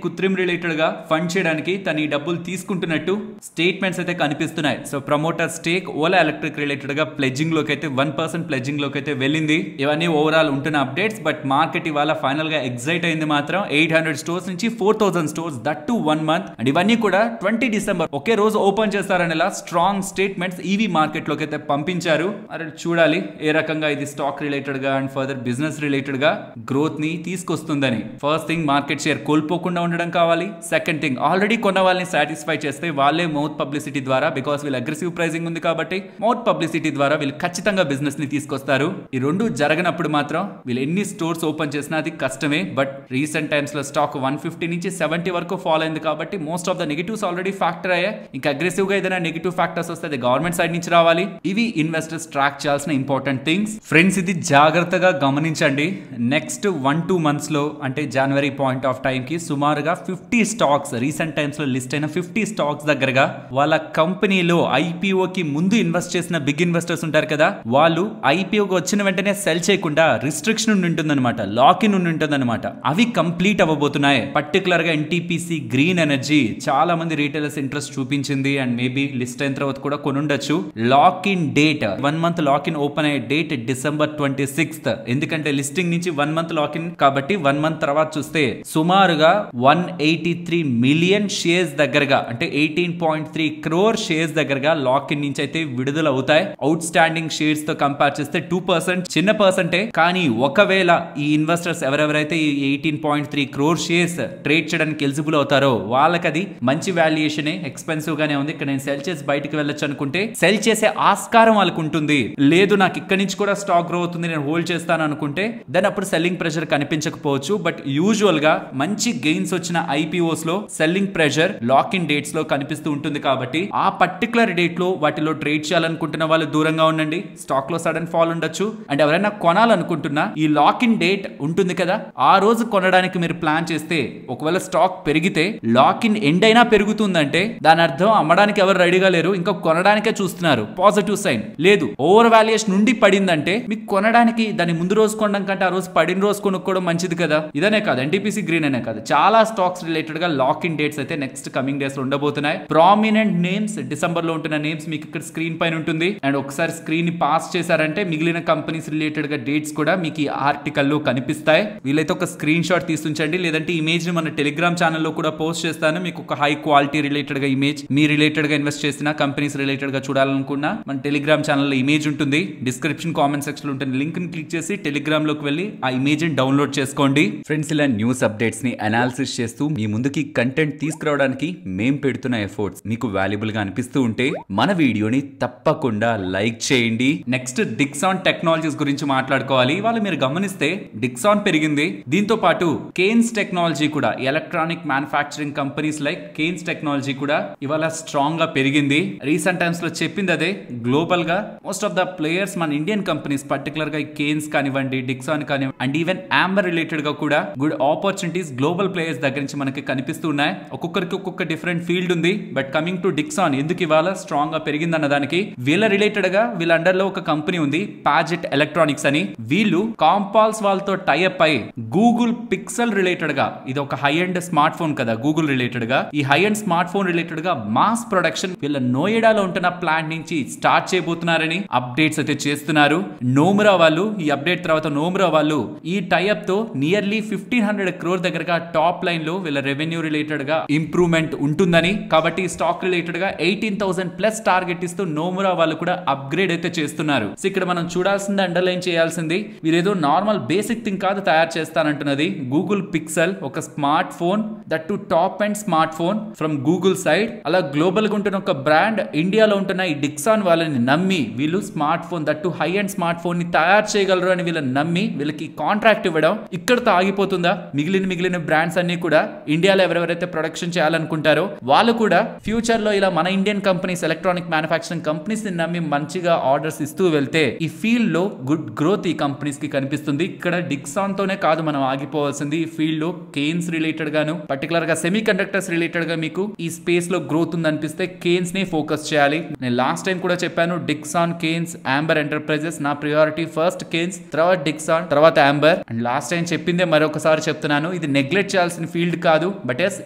Speaker 1: కృత్రిమ రిలేటెడ్ గా ఫండ్ చేయడానికి తన ఈ డబ్బులు తీసుకుంటున్నట్టు స్టేట్మెంట్స్ అయితే కనిపిస్తున్నాయి. So promoter stake Ola electric related గా ప్లెడ్జింగ్ లోకి అయితే 1% ప్లెడ్జింగ్ లోకి అయితే వెళ్ళింది. ఇవన్నీ ఓవరాల్ ఉంటున్న అప్డేట్స్. బట్ మార్కెట్ ఇవాళ ఫైనల్ గా ఎగ్జైట్ అయింది మాత్రం 800 స్టోర్స్ నుంచి 4000 stores, that to 1 month. And ఇవన్నీ కూడా 20 డిసెంబర్ ఒకే రోజు ఓపెన్ చేస్తారనేలా స్ట్రాంగ్ స్టేట్మెంట్స్ ఈవీ మార్కెట్ లోకి అయితే పంపించారు. మరి చూడాలి ఏ రకంగా ఇది స్టాక్ రిలేటెడ్ గా అండ్ ఫర్దర్ బిజినెస్ రిలేటెడ్ గా గ్రోత్ ని తీసుకొస్తుందని. ఫస్ట్ థింగ్ మార్కెట్ షేర్ కోల్పోకుండా ఉండడం కావాలి. సెకండ్ థింగ్ ఆల్రెడీ కొన్న వాళ్ళని సాటిస్ఫై చేస్తే వాళ్ళే మౌత్ పబ్లిసిటీ ద్వారా, బికాస్ వీళ్ళు అగ్రెసివ్ ప్రైసింగ్ ఉంది కాబట్టి మౌత్ పబ్లిసిటీ ద్వారా వీళ్ళు ఖచ్చితంగా బిజినెస్ ని తీసుకొస్తారు. ఈ రెండు జరగనప్పుడు మాత్రం వీళ్ళు ఎన్ని స్టోర్స్ ఓపెన్ చేసినా అది కష్టమే. బట్ రీసెంట్ టైమ్స్ లో స్టాక్ 150 నుంచి 70 వరకు ఫాలో అయింది కాబట్టి most of the negatives already factor అయ్యాయి. ఇంకా అగ్రెసివ్ గా ఏదైనా నెగిటివ్ ఫ్యాక్టర్స్ వస్తే అది గవర్నమెంట్ సైడ్ నుంచి రావాలి. ఇవి ఇన్వెస్టర్స్ ట్రాక్ చేయాల్సిన ఇంపార్టెంట్ థింగ్స్. ఫ్రెండ్స్ ఇది జాగ్రత్తగా గమనించండి. నెక్స్ట్ 1-2 మంత్స్ లో అంటే జనవరి పాయింట్ ఆఫ్ టైం కి సుమారుగా 50 స్టాక్స్ రీసెంట్ టైమ్స్ లో లిస్ట్ అయిన 50 స్టాక్స్ దగ్గరగా వాళ్ళ కంపెనీలో ఐపీఓ కి ముందు ఇన్వెస్ట్ చేసిన బిగ్ ఇన్వెస్టర్స్ ఉంటారు కదా, వాళ్ళు ఐపీఓకి వచ్చిన వెంటనే సెల్ చేయకుండా రిస్ట్రిక్షన్ ఉంటుందన్నమాట, లాక్ ఇన్ ఉంటుందన్నమాట. అవి కంప్లీట్ అవ్వబోతున్నాయి. పర్టికులర్ గా ఎన్టీపీసీ గ్రీన్ ఎనర్జీ చాలా మంది రీటైలర్స్ ఇంట్రెస్ట్ చూపించింది అండ్ మేబీ లిస్ట్ అయిన తర్వాత కూడా కొనుండొచ్చు. Lock in date 1 month lock in open అయ్యే డేట్ December 26th. ఎందుకంటే లిస్టింగ్ నుంచి 1 మంత్ లాక్ ఇన్ కాబట్టి 1 మంత్ తర్వాత చూస్తే సుమారుగా 183 మిలియన్ షేర్స్ దగ్గరగా అంటే 18.3 crore షేర్స్ దగ్గరగా లాక్ ఇన్ నుంచి అయితే విడుదల అవుతాయి. అవుట్ స్టాండింగ్ షేర్స్ తో కంపేర్ చేస్తే 2% చిన్న పర్సెంటే. కానీ ఒకవేళ ఈ ఇన్వెస్టర్స్ ఎవరెవరైతే ఈ 18.3 crore షేర్స్ ట్రేడ్ చేయడానికి ఎలిజిబుల్ అవుతారో వాళ్ళకి అది మంచి వాల్యుయేషన్, ఎక్స్పెన్సివ్ గానే ఉంది. ఇక్కడ నేను సెల్ చేసి బయటకు వెళ్ళొచ్చు అనుకుంటే సెల్ చేసే ఆస్కారం వాళ్ళకు ఉంటుంది. లేదు నాకు ఇక్కడ నుంచి కూడా స్టాక్ గ్రో అవుతుంది నేను హోల్డ్ చేస్తాను అనుకుంటే దెన్ అప్పుడు సెల్లింగ్ ప్రెషర్ కనిపించకపోవచ్చు. బట్ యూజువల్ గా మంచి గెయిన్స్ వచ్చిన ఐపీఓస్ లో selling pressure lock in dates లో కనిపిస్తూ ఉంటుంది కాబట్టి ఆ పర్టికులర్ డేట్ లో వాటిలో ట్రేడ్ చేయాలనుకుంటున్న వాళ్ళు దూరంగా ఉండండి. స్టాక్ లో సడన్ ఫాల్ ఉండొచ్చు. అండ్ ఎవరైనా కొనాలనుకుంటున్నా ఈ లాక్ ఇన్ డేట్ ఉంటుంది కదా, ఆ రోజు కొనడానికి మీరు ప్లాన్ చేస్తే ఒకవేళ స్టాక్ పెరిగితే లాక్ ఇన్ ఎండ్ అయినా పెరుగుతుందంటే దాని అర్థం అమ్మడానికి ఎవరు రెడీగా లేరు, ఇంకా కొనడానికే చూస్తున్నారు. Positive sign. లేదు ఓవర్ వాల్యుయేషన్ నుండి పడిందంటే మీకు కొనడానికి దాని ముందు రోజు కొనడం కంటే ఆ రోజు పడిన రోజు కొనుక్కోవడం మంచిది కదా. ఇదనే కాదు, ఎన్టీపీసీ గ్రీన్ అనే కాదు, చాలా స్టాక్స్ రిలేటెడ్ గా లాక్ ఇన్ డేట్స్ అయితే నెక్స్ట్ కమింగ్ డేస్ లో ఉండబోతున్నాయి. ప్రామినెంట్ నేమ్స్ డిసెంబర్ లో ఉంటున్న నేమ్స్ మీకు ఇక్కడ స్క్రీన్ పైన ఉంటుంది. అండ్ ఒకసారి స్క్రీన్ ని పాస్ చేశారంటే మిగిలిన కంపెనీస్ రిలేటెడ్ గా డేట్స్ కూడా మీకు ఈ ఆర్టికల్ లో కనిపిస్తాయి. వీలైతే ఒక స్క్రీన్ షాట్ తీసుంచండి, లేదంటే ఇమేజ్ ని మన టెలిగ్రామ్ ఛానల్లో కూడా పోస్ట్ చేస్తాను. మీకు ఒక హై క్వాలిటీ రిలేటెడ్ గా ఇమేజ్, మీ రిలేటెడ్ గా ఇన్వెస్ట్ చేసిన కంపెనీస్ రిలేటెడ్ గా చూడాలనుకున్నా మన టెలిగ్రామ్ ఛానల్లో ఇమేజ్ ఉంటుంది. డిస్క్రిప్షన్ కామెంట్ సెక్షన్ లో ఉంటుంది. లింక్ ని క్లిక్ చేసి టెలిగ్రామ్ లోకి వెళ్ళి ఆ ఇమేజ్ ని డౌన్లోడ్ చేసుకోండి. ఫ్రెండ్స్, ఇలా న్యూస్ అప్డేట్స్ ని అనాలిసిస్ చేస్తూ మీ ముందుకి కంటెంట్ తీసుకురావడానికి మేం పెడుతున్న ఎఫర్ట్స్ మీకు వాల్యుబుల్ గా అనిపిస్తూ ఉంటే మన వీడియోని తప్పకుండా లైక్ చేయండి. నెక్స్ట్ డిక్సాన్ టెక్నాలజీస్ గురించి మాట్లాడుకోవాలి. ఇవాళ మీరు గమనిస్తే డిక్సాన్ పెరిగింది. దీంతో పాటు కేన్స్ టెక్నాలజీ కూడా, electronic manufacturing companies like Kaynes Technology కూడా ఇవాళ స్ట్రాంగ్ గా పెరిగింది. రీసెంట్ టైమ్స్ లో చెప్పింది అదే. గ్లోబల్ గా మోస్ట్ ఆఫ్ ద ప్లేయర్స్ మన ఇండియన్ కంపెనీస్ పర్టికులర్ గా కేన్స్ కానివ్వండి, డిక్సాన్ కానివ్వండి, అండ్ ఈవెన్ ఆంబర్ రిలేటెడ్ గా కూడా గుడ్ ఆపర్చునిటీస్ గ్లోబల్ ప్లేయర్స్ దగ్గర నుంచి మనకి కనిపిస్తూ ఉన్నాయి. ఒక్కొక్కరికి ఒక్కొక్క డిఫరెంట్ ఫీల్డ్ ఉంది. బట్ కమింగ్ టు డిక్సాన్, ఎందుకు ఇవాళ స్ట్రాంగ్ గా పెరిగింది అన్న దానికి వీళ్ళ రిలేటెడ్ గా వీళ్ళ అండర్ లో ఒక కంపెనీ ఉంది, పాజెట్ ఎలక్ట్రానిక్స్ అని. వీళ్ళు కాంపాల్స్ వాళ్ళతో టైఅప్ అయి గూగుల్ పిక్సెల్ రిలేటెడ్ గా, ఇది ఒక హై అండ్ స్మార్ట్ ఫోన్ కదా గూగుల్ రిలేటెడ్ గా, ఈ high and smart phone related గా మాస్ ప్రొడక్షన్ వీళ్ళ నోయిడాలో ఉంటున్న ప్లాంట్ నుంచి స్టార్ట్ చేయబోతున్నారని అప్డేట్స్ అయితే చేస్తున్నారు. నోమురా వాళ్ళు ఈ అప్డేట్ తర్వాత నోమురా వాళ్ళు ఈ టైఅప్ తో నియర్లీ 1500 crore దగ్గరగా టాప్ లైన్ లో వీళ్ళ రెవెన్యూ రిలేటెడ్ గా ఇంప్రూవ్మెంట్ ఉంటుందని, కాబట్టి స్టాక్ రిలేటెడ్ గా 18,000 ప్లస్ టార్గెట్ ఇస్తూ నోమురా వాళ్ళు కూడా అప్గ్రేడ్ అయితే చేస్తున్నారు. సో ఇక్కడ మనం చూడాల్సింది, అండర్లైన్ చేయాల్సింది, వీరేదో నార్మల్ బేసిక్ థింగ్ కాదు తయారు చేస్తానంటున్నది. గూగుల్ పిక్సెల్ ఒక smart phone, that to top and smart phone from Google side. అలా గ్లోబల్ గా ఉంటున్న ఒక బ్రాండ్ ఇండియాలో ఉంటున్న ఈ డిక్సాన్ వాళ్ళని నమ్మి వీళ్ళు smart phone, that to high and smart phone ని తయారు చేయగలరు అని వీళ్ళని నమ్మి వీళ్ళకి కాంట్రాక్ట్ ఇవ్వడం ఇక్కడతో ఆగిపోతుందా? మిగిలిన బ్రాండ్స్ అన్ని కూడా ఇండియాలో ఎవరెవరైతే ప్రొడక్షన్ చేయాలనుకుంటారో వాళ్ళు కూడా ఫ్యూచర్ లో ఇలా మన Indian companies, electronic manufacturing companies ని నమ్మి మంచిగా ఆర్డర్స్ ఇస్తూ వెళ్తే ఈ ఫీల్డ్ లో గుడ్ గ్రోత్ ఈ కంపెనీస్ కి కనిపిస్తుంది. ఇక్కడ డిక్సాన్ తోనే కాదు మనం ఆగిపోవాల్సింది, ఈ ఫీల్డ్ లో కేన్స్ రిలేటెడ్ గాను, పర్టికులర్ గా సెమీ కండక్టర్స్ రిలేటెడ్ గా మీకు ఈ స్పేస్ లో గ్రోత్ ఉంది అనిపిస్తే కేన్స్ ని ఫోకస్ చేయాలి. నేను లాస్ట్ టైం కూడా చెప్పాను, డిక్సాన్, కేన్స్, ఆంబర్ ఎంటర్ప్రైజెస్ నా ప్రియారిటీ. ఫస్ట్ కేన్స్, తర్వాత డిక్సాన్, తర్వాత ఆంబర్. అండ్ లాస్ట్ టైం చెప్పిందే మరొకసారి చెప్తున్నాను, ఇది నెగ్లెక్ట్ చేయాల్సిన ఫీల్డ్ కాదు. బట్ ఎస్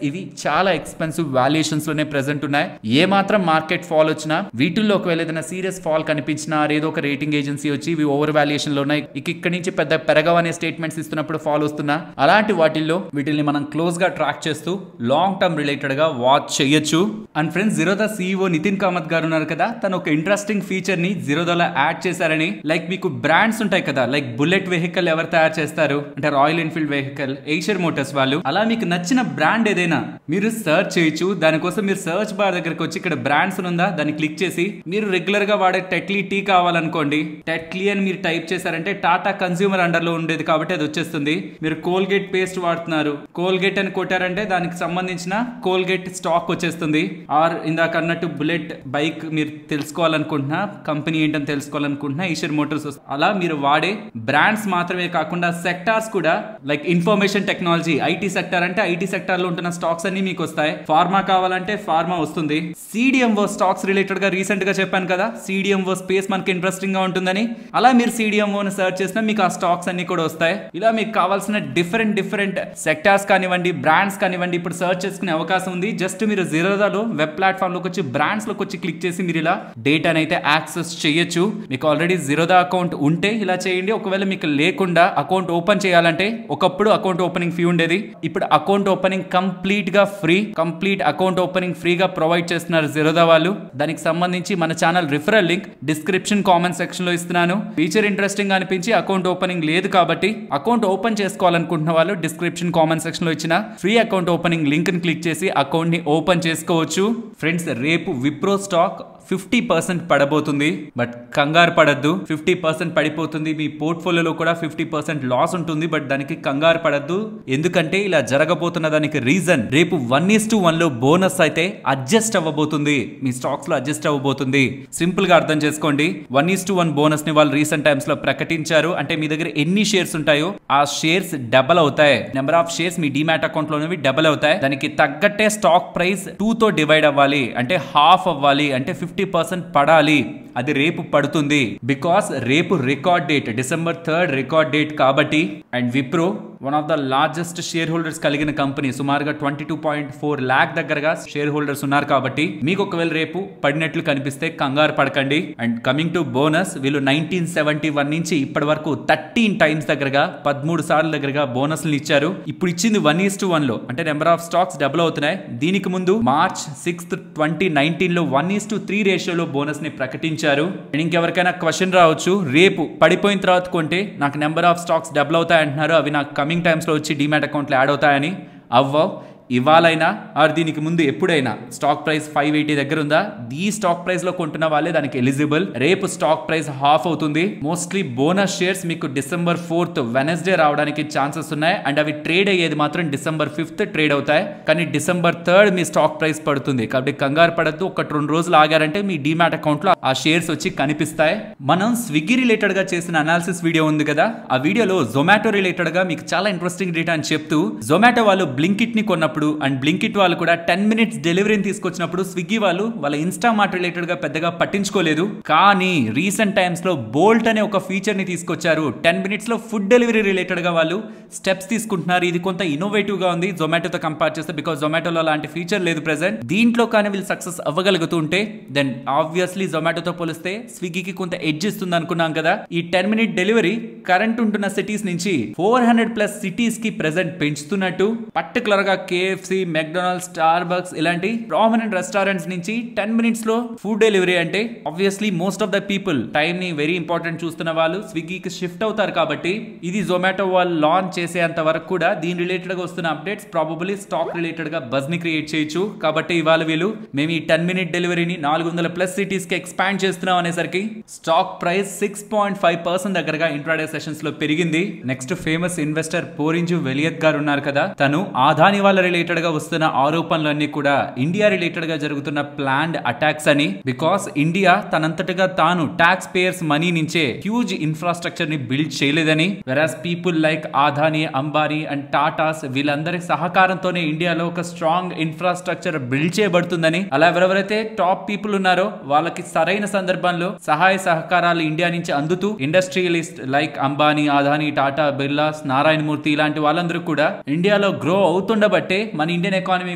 Speaker 1: ఇవి చాలా ఎక్స్పెన్సివ్ వాల్యుయేషన్స్ లోనే ప్రెసెంట్ ఉన్నాయి. ఏ మాత్రం మార్కెట్ ఫాల్ వచ్చినా, వీటిల్లో ఒకవేళ ఏదైనా సీరియస్ ఫాల్ కనిపించినా, ఏదో ఒక రేటింగ్ ఏజెన్సీ వచ్చి ఇవి ఓవర్ వాల్యుయేషన్ లో ఉన్నాయి, ఇక్కడ నుంచి పెద్ద పెరగవనే స్టేట్మెంట్స్ ఇస్తున్నప్పుడు ఫాల్ వస్తున్నా, అలాంటి వాటిల్లో వీటిని మనం క్లోజ్ గా ట్రాక్ చేస్తూ లాంగ్ టర్మ్ రిలేటెడ్ గా వాచ్ చేయొచ్చు. And friends, Zerodha CEO Nitin Kamath గారు ఉన్నారు కదా, తను ఒక ఇంట్రెస్టింగ్ ఫీచర్ ని జీరోదాలో యాడ్ చేశారని. లైక్ మీకు బ్రాండ్స్ ఉంటాయి కదా, లైక్ బుల్లెట్ వెహికల్ ఎవరు తయారు చేస్తారు అంటే Royal Enfield vehicle, Eicher Motors వాళ్ళు. అలా మీకు నచ్చిన బ్రాండ్ ఏదైనా మీరు సర్చ్ చేయొచ్చు. దానికోసం మీరు సర్చ్ బార్ దగ్గరకు వచ్చి ఇక్కడ బ్రాండ్స్ ఉందా దాన్ని క్లిక్ చేసి, మీరు రెగ్యులర్ గా వాడే టెట్లీ టీ కావాలనుకోండి, టెట్లీ అని మీరు టైప్ చేశారంటే టాటా కన్స్యూమర్ అండర్ లో ఉండేది కాబట్టి అది వచ్చేస్తుంది. మీరు కోల్గేట్ పేస్ట్ వాడుతున్నారు, కోల్గేట్ అని కొట్టారంటే దానికి సంబంధించిన కోల్గేట్ స్టాక్ వచ్చేస్తుంది. ఆర్ ఇందాక అన్నట్టు బుల్లెట్ బైక్ మీరు తెలుసుకోవాలనుకుంటున్నా, కంపెనీ ఏంటని తెలుసుకోవాలనుకుంటున్నా, ఈషర్ మోటార్స్. అలా మీరు వాడే బ్రాండ్స్ మాత్రమే కాకుండా సెక్టార్స్ కూడా, like information technology, IT sector అంటే ఐటీ సెక్టార్ లో ఉంటున్న స్టాక్స్ అన్ని మీకు వస్తాయి. ఫార్మా కావాలంటే ఫార్మా వస్తుంది. CDMO స్టాక్స్ రిలేటెడ్ గా రీసెంట్ గా చెప్పాను కదా, CDMO స్పేస్ మనకి ఇంట్రెస్టింగ్ గా ఉంటుందని. అలా మీరు CDMO ని సర్చ్ చేసినా మీకు ఆ స్టాక్స్ అన్ని కూడా వస్తాయి. ఇలా మీకు కావాల్సిన డిఫరెంట్ సెక్టార్స్ కానివ్వండి, బ్రాండ్స్ కానివ్వండి, ఇప్పుడు సర్చ్ చేసుకునే అవకాశం ఉంది. జస్ట్ మీరు జీరోదాలో వెబ్ ప్లాట్ఫామ్ లోకి వచ్చి బ్రాండ్స్ లోకి వచ్చి క్లిక్ చేసి మీరు ఇలా డేటాని అయితే యాక్సెస్ చేయొచ్చు. మీకు ఆల్రెడీ జీరోదా అకౌంట్ ఉంటే ఇలా చేయండి. ఒకవేళ మీకు లేకుండా అకౌంట్ ఓపెన్ చేయాలంటే, ఒకప్పుడు అకౌంట్ ఓపెనింగ్ ఫీ ఉండేది, ఇప్పుడు అకౌంట్ ఓపెనింగ్ కంప్లీట్ గా ఫ్రీ. కంప్లీట్ అకౌంట్ ఓపెనింగ్ ఫ్రీగా ప్రొవైడ్ చేస్తున్నారు జీరోదా వాళ్ళు. దానికి సంబంధించి మన channel referral link description comment section లో ఇస్తున్నాను. ఫీచర్ ఇంట్రెస్టింగ్ అనిపించి అకౌంట్ ఓపెనింగ్ లేదు కాబట్టి అకౌంట్ ఓపెన్ చేసుకోవాలనుకుంటున్న వాళ్ళు డిస్క్రిప్షన్ కామెంట్ సెక్షన్ లో ఇచ్చిన ఫ్రీ అకౌంట్ ఓపెనింగ్ లింక్ ని క్లిక్ చేసి అకౌంట్ ని ఓపెన్ చేసుకోవచ్చు. ఫ్రెండ్స్, రేపు విప్రో స్టాక్ 50% పడబోతుంది. బట్ కంగారు పడద్దు, 50% పడిపోతుంది, మీ పోర్ట్ఫోలియోలో కూడా 50% లాస్ ఉంటుంది. బట్ దానికి కంగారు పడద్దు, ఎందుకంటే ఇలా జరగబోతున్న దానికి రీజన్ రేపు 1:1 లో బోనస్ అయితే అడ్జస్ట్ అవ్వబోతుంది, మీ స్టాక్స్ లో అడ్జస్ట్ అవ్వబోతుంది. సింపుల్ గా అర్థం చేసుకోండి. 1:1 బోనస్ ని వాళ్ళు రీసెంట్ టైమ్స్ లో ప్రకటించారు. అంటే మీ దగ్గర ఎన్ని షేర్స్ ఉంటాయో ఆ షేర్స్ డబల్ అవుతాయి. నెంబర్ ఆఫ్ షేర్స్ మీ డీమ్యాట్ అకౌంట్ లోనేవి డబల్ అవుతాయి. దానికి తగ్గట్టే స్టాక్ ప్రైస్ 2 తో డివైడ్ అవ్వాలి, అంటే హాఫ్ అవ్వాలి, అంటే 50% పడాలి. అది రేపు పడుతుంది. బికాస్ రేపు record date, December 3rd record date కాబట్టి. And Wipro one of the largest share holders కలిగిన కంపెనీ, సుమారుగా 22.4 lakh దగ్గరగా షేర్ హోల్డర్స్ ఉన్నారు కాబట్టి మీకు ఒకవేళ రేపు పడినట్లు కనిపిస్తే కంగారు పడకండి. అండ్ కమింగ్ టు బోనస్, వీళ్ళు 1971 నుంచి ఇప్పటి వరకు 13 times దగ్గరగా 13 సార్లు దగ్గరగా బోనస్లు ఇచ్చారు. ఇప్పుడు ఇచ్చింది 1:1 లో, అంటే నెంబర్ ఆఫ్ స్టాక్స్ డబుల్ అవుతున్నాయి. దీనికి ముందు March 6th 2019 లో 1:3 రేషియోలో బోనస్ ని ప్రకటించారు. అండ్ ఇంకెవరికైనా క్వశ్చన్ రావచ్చు, రేపు పడిపోయిన తర్వాత కొంటే నాకు నెంబర్ ఆఫ్ స్టాక్స్ డబుల్ అవుతాయి అంటున్నారు, అవి నాకు కమింగ్ టైమ్స్ లో వచ్చి డీమ్యాట్ అకౌంట్లో యాడ్ అవుతాయని. అవ్వవు. ఇవాళైనా ఆర్ దీనికి ముందు ఎప్పుడైనా స్టాక్ ప్రైస్ 580 దగ్గర ఉందా, ఈ స్టాక్ ప్రైస్ లో కొంటున్న వాళ్ళే దానికి ఎలిజిబుల్. రేపు స్టాక్ ప్రైస్ హాఫ్ అవుతుంది. మోస్ట్లీ బోనస్ షేర్స్ మీకు December 4th వెనస్డే రావడానికి ఛాన్సెస్ ఉన్నాయి. అండ్ అవి ట్రేడ్ అయ్యేది మాత్రం December 5th ట్రేడ్ అవుతాయి. కానీ December 3rd మీ స్టాక్ ప్రైస్ పడుతుంది. కాబట్టి కంగారు పడద్దు. 1-2 రోజులు ఆగారంటే మీ డీమ్యాట్ అకౌంట్ లో ఆ షేర్స్ వచ్చి కనిపిస్తాయి. మనం స్విగ్గీ రిలేటెడ్ గా చేసిన అనాలిసిస్ వీడియో ఉంది కదా, ఆ వీడియోలో జొమాటో రిలేటెడ్ గా మీకు చాలా ఇంట్రెస్టింగ్ డేటా అని చెప్తూ, జొమాటో వాళ్ళు బ్లింకిట్ ని కొన్నప్పుడు అండ్ బ్లింకిట్ వాళ్ళు కూడా 10 minutes డెలివరీని తీసుకొచ్చినప్పుడు స్విగ్గీ వాళ్ళు వాళ్ళ ఇన్స్టామార్ట్ రిలేటెడ్ గా పెద్దగా పట్టించుకోలేదు. కానీ రీసెంట్ టైమ్స్ లో బోల్ట్ అనే ఒక ఫీచర్ ని తీసుకొచ్చారు. 10 minutes లో ఫుడ్ డెలివరీ రిలేటెడ్ గా వాళ్ళు స్టెప్స్ తీసుకుంటున్నారు. ఇది కొంత ఇన్నోవేటివ్ గా ఉంది జొమాటోతో కంపేర్ చేస్తే, బికాస్ జొమాటోలో అలాంటి ఫీచర్ లేదు ప్రెసెంట్. దీంట్లో కానీ వీళ్ళు సక్సెస్ అవ్వగలుగుతూ ఉంటే దెన్ ఆబ్వియస్లీ జొమాటోతో పోలిస్తే స్విగ్గీకి కొంత ఎడ్జ్ ఇస్తుంది అనుకున్నాం కదా. ఈ 10-minute డెలివరీ కరెంట్ ఉంటున్న సిటీస్ నుంచి 400+ సిటీస్ కి ప్రెసెంట్ పెంచుతున్నట్టు, పర్టికులర్ గా KFC, మెక్డొనాల్డ్స్, స్టార్బక్స్ ఇలాంటి ప్రామినెంట్ రెస్టారెంట్స్ నుంచి 10 minutes లో ఫుడ్ డెలివరీ అంటే obviously most of the people time ని వెరీ ఇంపార్టెంట్ చూస్తున్న వాళ్ళు స్విగ్గీకి షిఫ్ట్ అవుతారు. కాబట్టి ఇది జొమాటో వాళ్ళు లాంచ్ చేసేంత వరకు కూడా దీని రిలేటెడ్ గా వస్తున్న అప్డేట్స్ ప్రాబబ్లీ స్టాక్ రిలేటెడ్ గా బజ్ ని క్రియేట్ చేయొచ్చు. కాబట్టి ఇవాళ వీళ్ళు మేము ఈ 10-minute డెలివరీని 400+ సిటీస్ కి ఎక్స్పాండ్ చేస్తున్నాం అనేసరికి స్టాక్ ప్రైస్ 6.5% దగ్గరగా ఇంట్రాడే సెషన్స్ లో పెరిగింది. నెక్స్ట్ ఫేమస్ ఇన్వెస్టర్ పోరింజు వెలియత్ గారు ఉన్నారు కదా, తను ఆదాని వాళ్ళ రిలేటెడ్ గా వస్తున్న ఆరోపణలన్నీ కూడా ఇండియా రిలేటెడ్ గా జరుగుతున్న ప్లాన్డ్ అటాక్స్ అని. బికాస్ ఇండియా తనంతటగా తాను టాక్స్ పేయర్స్ మనీ నుంచే హ్యూజ్ ఇన్ఫ్రాస్ట్రక్చర్ ని బిల్డ్ చేయలేదని, whereas people like Adani, Ambani and Tatas వీళ్ళందరి సహకారంతోనే ఇండియాలో ఒక స్ట్రాంగ్ ఇన్ఫ్రాస్ట్రక్చర్ బిల్డ్ చేయబడుతుందని, అలా ఎవరెవరైతే టాప్ పీపుల్ ఉన్నారో వాళ్ళకి సరైన సందర్భంలో సహాయ సహకారాలు ఇండియా నుంచి అందుతూ ఇండస్ట్రియలిస్ట్ లైక్ అంబానీ, ఆదాని, టాటా, బిర్లాస్, నారాయణ మూర్తి ఇలాంటి వాళ్ళందరూ కూడా ఇండియాలో గ్రో అవుతుండబట్టే మన ఇండియన్ ఎకానమీ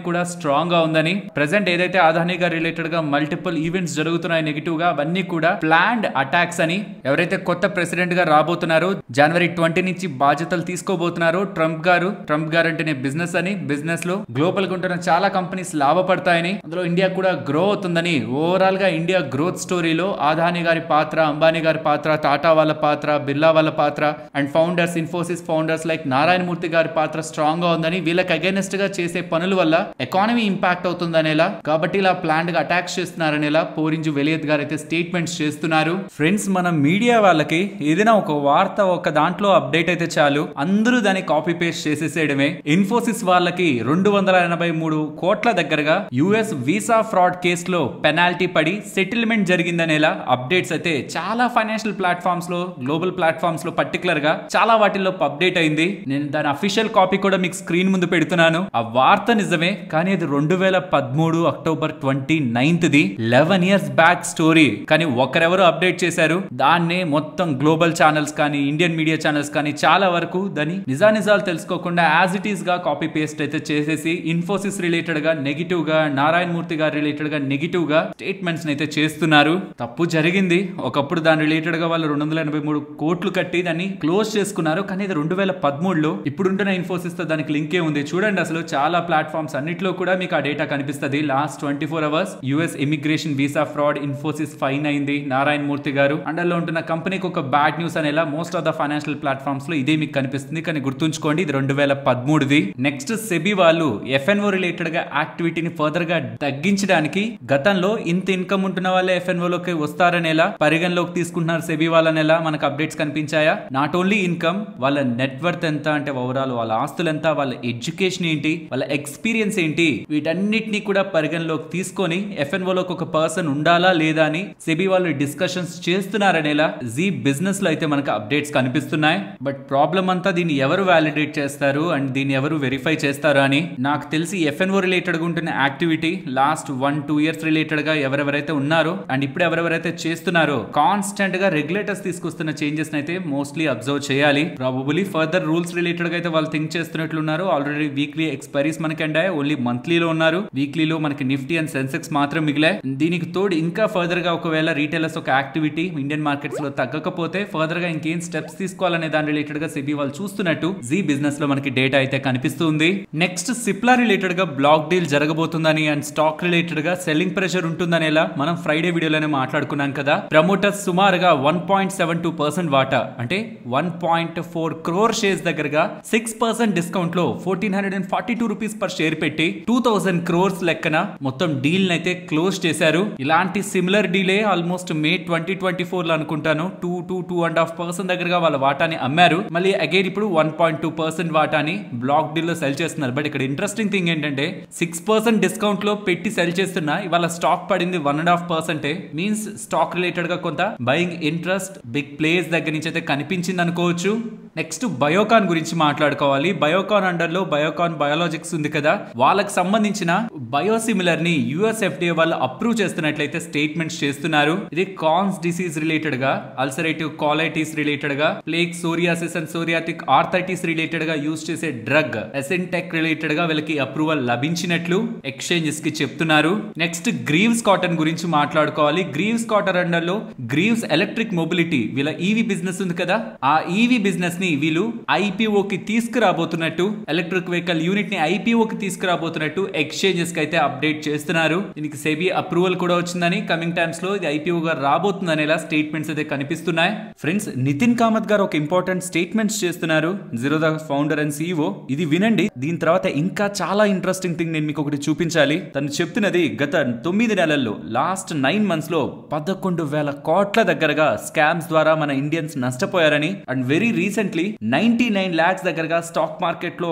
Speaker 1: కూడా స్ట్రాంగ్ గా ఉందని. ప్రెసెంట్ ఏదైతే ఆదాని గారి రిలేటెడ్ గా మల్టిపుల్ ఈవెంట్స్ జరుగుతున్నాయి నెగిటివ్ గా, అవన్నీ కూడా ప్లాన్డ్ అటాక్స్ అని. ఎవరైతే కొత్త ప్రెసిడెంట్ గా రాబోతున్నారో, January 20 నుంచి బాధ్యతలు తీసుకోబోతున్నారో ట్రంప్ గారు అంటేనే బిజినెస్ అని, బిజినెస్ లో గ్లోబల్ గా ఉంటున్న చాలా కంపెనీస్ లాభపడతాయని, అందులో ఇండియా కూడా గ్రో అవుతుందని. ఓవరాల్ గా ఇండియా గ్రోత్ స్టోరీలో ఆదాని గారి పాత్ర, అంబానీ గారి పాత్ర, టాటా వాళ్ళ పాత్ర, బిర్లా వాళ్ళ పాత్ర and founders, Infosys founders like Narayana Murthy గారి పాత్ర స్ట్రాంగ్ గా ఉందని, వీళ్ళకి అగైనెస్ట్ గా చేసే పనుల వల్ల ఎకానమీ ఇంపాక్ట్ అవుతుందనేలా, కాబట్టి ఇలా ప్లాన్డ్ గా అటాక్స్ చేస్తున్నారనేలా పోరింజు వెలియత్ గారు అయితే స్టేట్మెంట్స్ చేస్తున్నారు. ఫ్రెండ్స్, మన మీడియా వాళ్ళకి ఏదైనా ఒక వార్త ఒక దాంట్లో అప్డేట్ అయితే చాలు అందరూ దాన్ని కాపీ పేస్ట్ చేసేసేయడమే. ఇన్ఫోసిస్ వాళ్ళకి 283 కోట్ల దగ్గరగా యుఎస్ వీసా ఫ్రాడ్ కేసులో పెనాల్టీ పడి సెటిల్మెంట్ జరిగిందనేలా అప్డేట్స్ అయితే చాలా ఫైనాన్షియల్ ప్లాట్ఫామ్స్ లో, గ్లోబల్ ప్లాట్ఫామ్స్ లో పర్టికులర్ గా చాలా వాటిల్లో అప్డేట్ అయింది. నేను దాని అఫీషియల్ కాపీ కూడా మీకు స్క్రీన్ ముందు పెడుతున్నాను. ఆ వార్త నిజమే, కానీ అది 2013 October 29th 11 years back story. కానీ ఒకరెవరు అప్డేట్ చేశారు దాన్ని, మొత్తం గ్లోబల్ ఛానల్స్ కానీ ఇండియన్ మీడియా ఛానల్స్ కానీ చాలా వరకు దాని నిజానిజాలు తెలుసుకోకుండా యాజ్ ఇట్ ఈస్ గా కాపీ పేస్ట్ అయితే చేసేసి ఇన్ఫోసిస్ రిలేటెడ్ గా నెగిటివ్ గా, నారాయణ మూర్తి గారి రిలేటెడ్ గా నెగిటివ్ గా స్టేట్మెంట్స్ అయితే చేస్తున్నారు. తప్పు జరిగింది. ఒకప్పుడు దాని రిలేటెడ్ గా వాళ్ళు 283 కోట్లు కట్టి దాన్ని క్లోజ్ చేసుకున్నారు. కానీ ఇది 2013లో ఇప్పుడుంటున్న ఇన్ఫోసిస్ తో దానికి లింకే ఉంది. చూడండి, అసలు చాలా ప్లాట్ఫామ్స్ అన్నిట్లో కూడా మీకు ఆ డేటా కనిపిస్తుంది. Last 24 hours US immigration visa fraud Infosys fine అయింది నారాయణ మూర్తి గారు. అండర్లో ఉంటున్న కంపెనీకి ఒక బ్యాడ్ న్యూస్ అనేలా most of the financial platforms లో ఇదే మీకు కనిపిస్తుంది. కానీ గుర్తుంచుకోండి, ఇది 2013ది. నెక్స్ట్ సెబీ వాళ్ళు ఎఫ్ఎన్ఓ రిలేటెడ్ గా యాక్టివిటీని ఫర్దర్ గా తగ్గించడానికి గతంలో ఇంత ఇన్కమ్ ఉంటున్న వాళ్ళే ఎఫ్ఎన్ఓ లోకి వస్తారనేలా పరిగణలోకి తీసుకుంటున్నారు సెబీ వాళ్ళనేలా మనకు అప్డేట్స్ కనిపించాయా. నాట్ ఓన్లీ ఇన్కమ్, వాళ్ళ నెట్వర్త్ ఎంత అంటే ఓవరాల్ వాళ్ళ ఆస్తులు ఎంత, వాళ్ళ ఎడ్యుకేషన్ ఏంటి, వాళ్ళ ఎక్స్పీరియన్స్ ఏంటి, వీటన్నిటిని కూడా పరిగణలోకి తీసుకొని ఎఫ్ఎన్ఓ లోకి ఒక పర్సన్ ఉండాలా లేదా అని సెబీ వాళ్ళు డిస్కషన్స్ చేస్తున్నారనేలా జీ బిజినెస్ లో అయితే మనకు అప్డేట్స్ కనిపిస్తున్నాయి. బట్ ప్రాబ్లం అంతా దీన్ని ఎవరు వ్యాలిడేట్ చేస్తారు అండ్ దీన్ని ఎవరు వెరిఫై చేస్తారు అని. నాకు తెలిసి ఎఫ్ఎన్ఓ రిలేటెడ్ గా ఉంటున్న యాక్టివిటీ లాస్ట్ 1-2 ఇయర్స్ రిలేటెడ్ గా ఎవరెవరైతే ఉన్నారో అండ్ ఇప్పుడు ఎవరెవరైతే చేస్తున్నారో కాన్స్టెంట్ గా రెగ్యులేటర్స్ తీసుకొస్తున్న చేంజెస్ అయితే మోస్ట్లీ అబ్జర్వ్ చేయాలి. ప్రాబబులీ ఫర్దర్ రూల్స్ రిలేటెడ్ గా అయితే వాళ్ళు థింక్ చేస్తున్నట్లున్నారు. ఆల్రెడీ వీక్లీ ఎక్స్పైరీస్ మనకి అండాయి, ఓన్లీ మంత్లీలో ఉన్నారు. వీక్లీలో మనకి నిఫ్టీ అండ్ సెన్సెక్స్ మాత్రం మిగిలాయి. దీనికి తోడు ఇంకా ఫర్దర్ గా ఒకవేళ రీటైలర్స్ ఒక యాక్టివిటీ ఇండియన్ మార్కెట్స్ లో తగ్గకపోతే ఫర్దర్ గా ఇంకేం స్టెప్స్ తీసుకోవాలనే దాని రిలేటెడ్ గా సెబీ వాళ్ళు చూస్తున్నట్టు జీ బిజినెస్ లో మనకి డేటా అయితే కనిపిస్తుంది. నెక్స్ట్ సిప్లా రిలేటెడ్ గా బ్లాక్ డీల్ జరగబోతుందని అండ్ స్టాక్ రిలేటెడ్ గా సెల్లింగ్ ప్రెషర్ ఉంటుందనేలా మనం ఫ్రైడే వీడియోలోనే మాట్లాడుకున్నాం కదా. ప్రమోటర్స్ సుమారుగా 1.72% వాటా అంటే 1.4 crore షేర్స్ దగ్గరగా 6% డిస్కౌంట్ లో 1442 రూపీస్ పర్ షేర్ పెట్టి 2000 crores లెక్కన మొత్తం డీల్ అయితే క్లోజ్ చేశారు. ఇలాంటి సిమిలర్ డీలే ఆల్మోస్ట్ మే 2024 లో అనుకుంటాను 2.5% దగ్గరగా వాళ్ళ వాటాని అమ్మారు. మళ్ళీ అగైన్ ఇప్పుడు 1.2% వాటాని బ్లాక్ డీల్ లో సెల్ చేస్తున్నారు. బట్ ఇక్కడ ఇంట్రెస్టింగ్ థింగ్ ఏంటంటే 6% డిస్కౌంట్ లో పెట్టి సెల్ చేస్తున్నా ఇవాళ స్టాక్ పడింది 1.5%. మీన్స్ స్టాక్ రిలేటెడ్ గా కొంత బయింగ్ ఇంట్రెస్ట్ బిగ్ ప్లేయర్స్ దగ్గర నుంచి అయితే కనిపించింది అనుకోవచ్చు. నెక్స్ట్ బయోకాన్ గురించి మాట్లాడుకోవాలి. బయోకాన్ అండర్ లో బయోకాన్ బయోలాజిక్స్ ఉంది కదా, వాళ్ళకి సంబంధించిన బయోసిమిలర్ ని యుఎస్ ఎఫ్డిఏ వాళ్ళు అప్రూవ్ చేస్తున్నట్లయితే స్టేట్మెంట్స్ చేస్తున్నారు. ఇది కాన్స్ డిసీజ్ రిలేటెడ్ గా, అల్సరేటివ్ కాలైటిస్ రిలేటెడ్ గా, plague psoriasis and psoriatic arthritis related గా యూజ్ చేసే డ్రగ్ ఎసెంటెక్ రిలేటెడ్ గా వీళ్ళకి అప్రూవల్ లభించినట్లు ఎక్స్చేంజెస్ కి చెప్తున్నారు. నెక్స్ట్ గ్రీవ్స్ కాటన్ గురించి మాట్లాడుకోవాలి. గ్రీవ్స్ కాటన్ అండర్ లో గ్రీవ్స్ ఎలక్ట్రిక్ మొబిలిటీ వీళ్ళ ఈవీ బిజినెస్ ఉంది కదా, ఆ ఈవీ బిజినెస్ ని వీళ్ళు ఐపీఓకి తీసుకురాబోతున్నట్టు, ఎలక్ట్రిక్ వెహికల్ యూనిట్ ని ఐపీఓకి తీసుకురాబోతున్నట్టు ఎక్స్చేంజెస్ కి అయితే అప్డేట్ చేస్తున్నారు. దీనికి సెబీ అప్రూవల్ కూడా వచ్చిందని, కమింగ్ టైమ్స్ లో ఇది ఐపీఓగా రాబోతుందనేలా స్టేట్మెంట్స్ అయితే కనిపిస్తున్నాయి. ఫ్రెండ్స్, నితిన్ కామత్ గారు ఒక ఇంపార్టెంట్ స్టేట్మెంట్స్ చేస్తున్నారు, జీరోదా ఫౌండర్ అండ్ సీఈఓ. ఇది వినండి. దీని తర్వాత ఇంకా చాలా ఇంట్రెస్టింగ్ థింగ్ నేను మీకు ఒకటి చూపించాలి. తను చెప్తున్నది గత 9 నెలల్లో లాస్ట్ 9 months లో 11,000 కోట్ల దగ్గరగా స్కామ్స్ ద్వారా మన ఇండియన్స్ నష్టపోయారని అండ్ వెరీ రీసెంట్లీ 99 lakhs దగ్గరగా స్టాక్ మార్కెట్ లో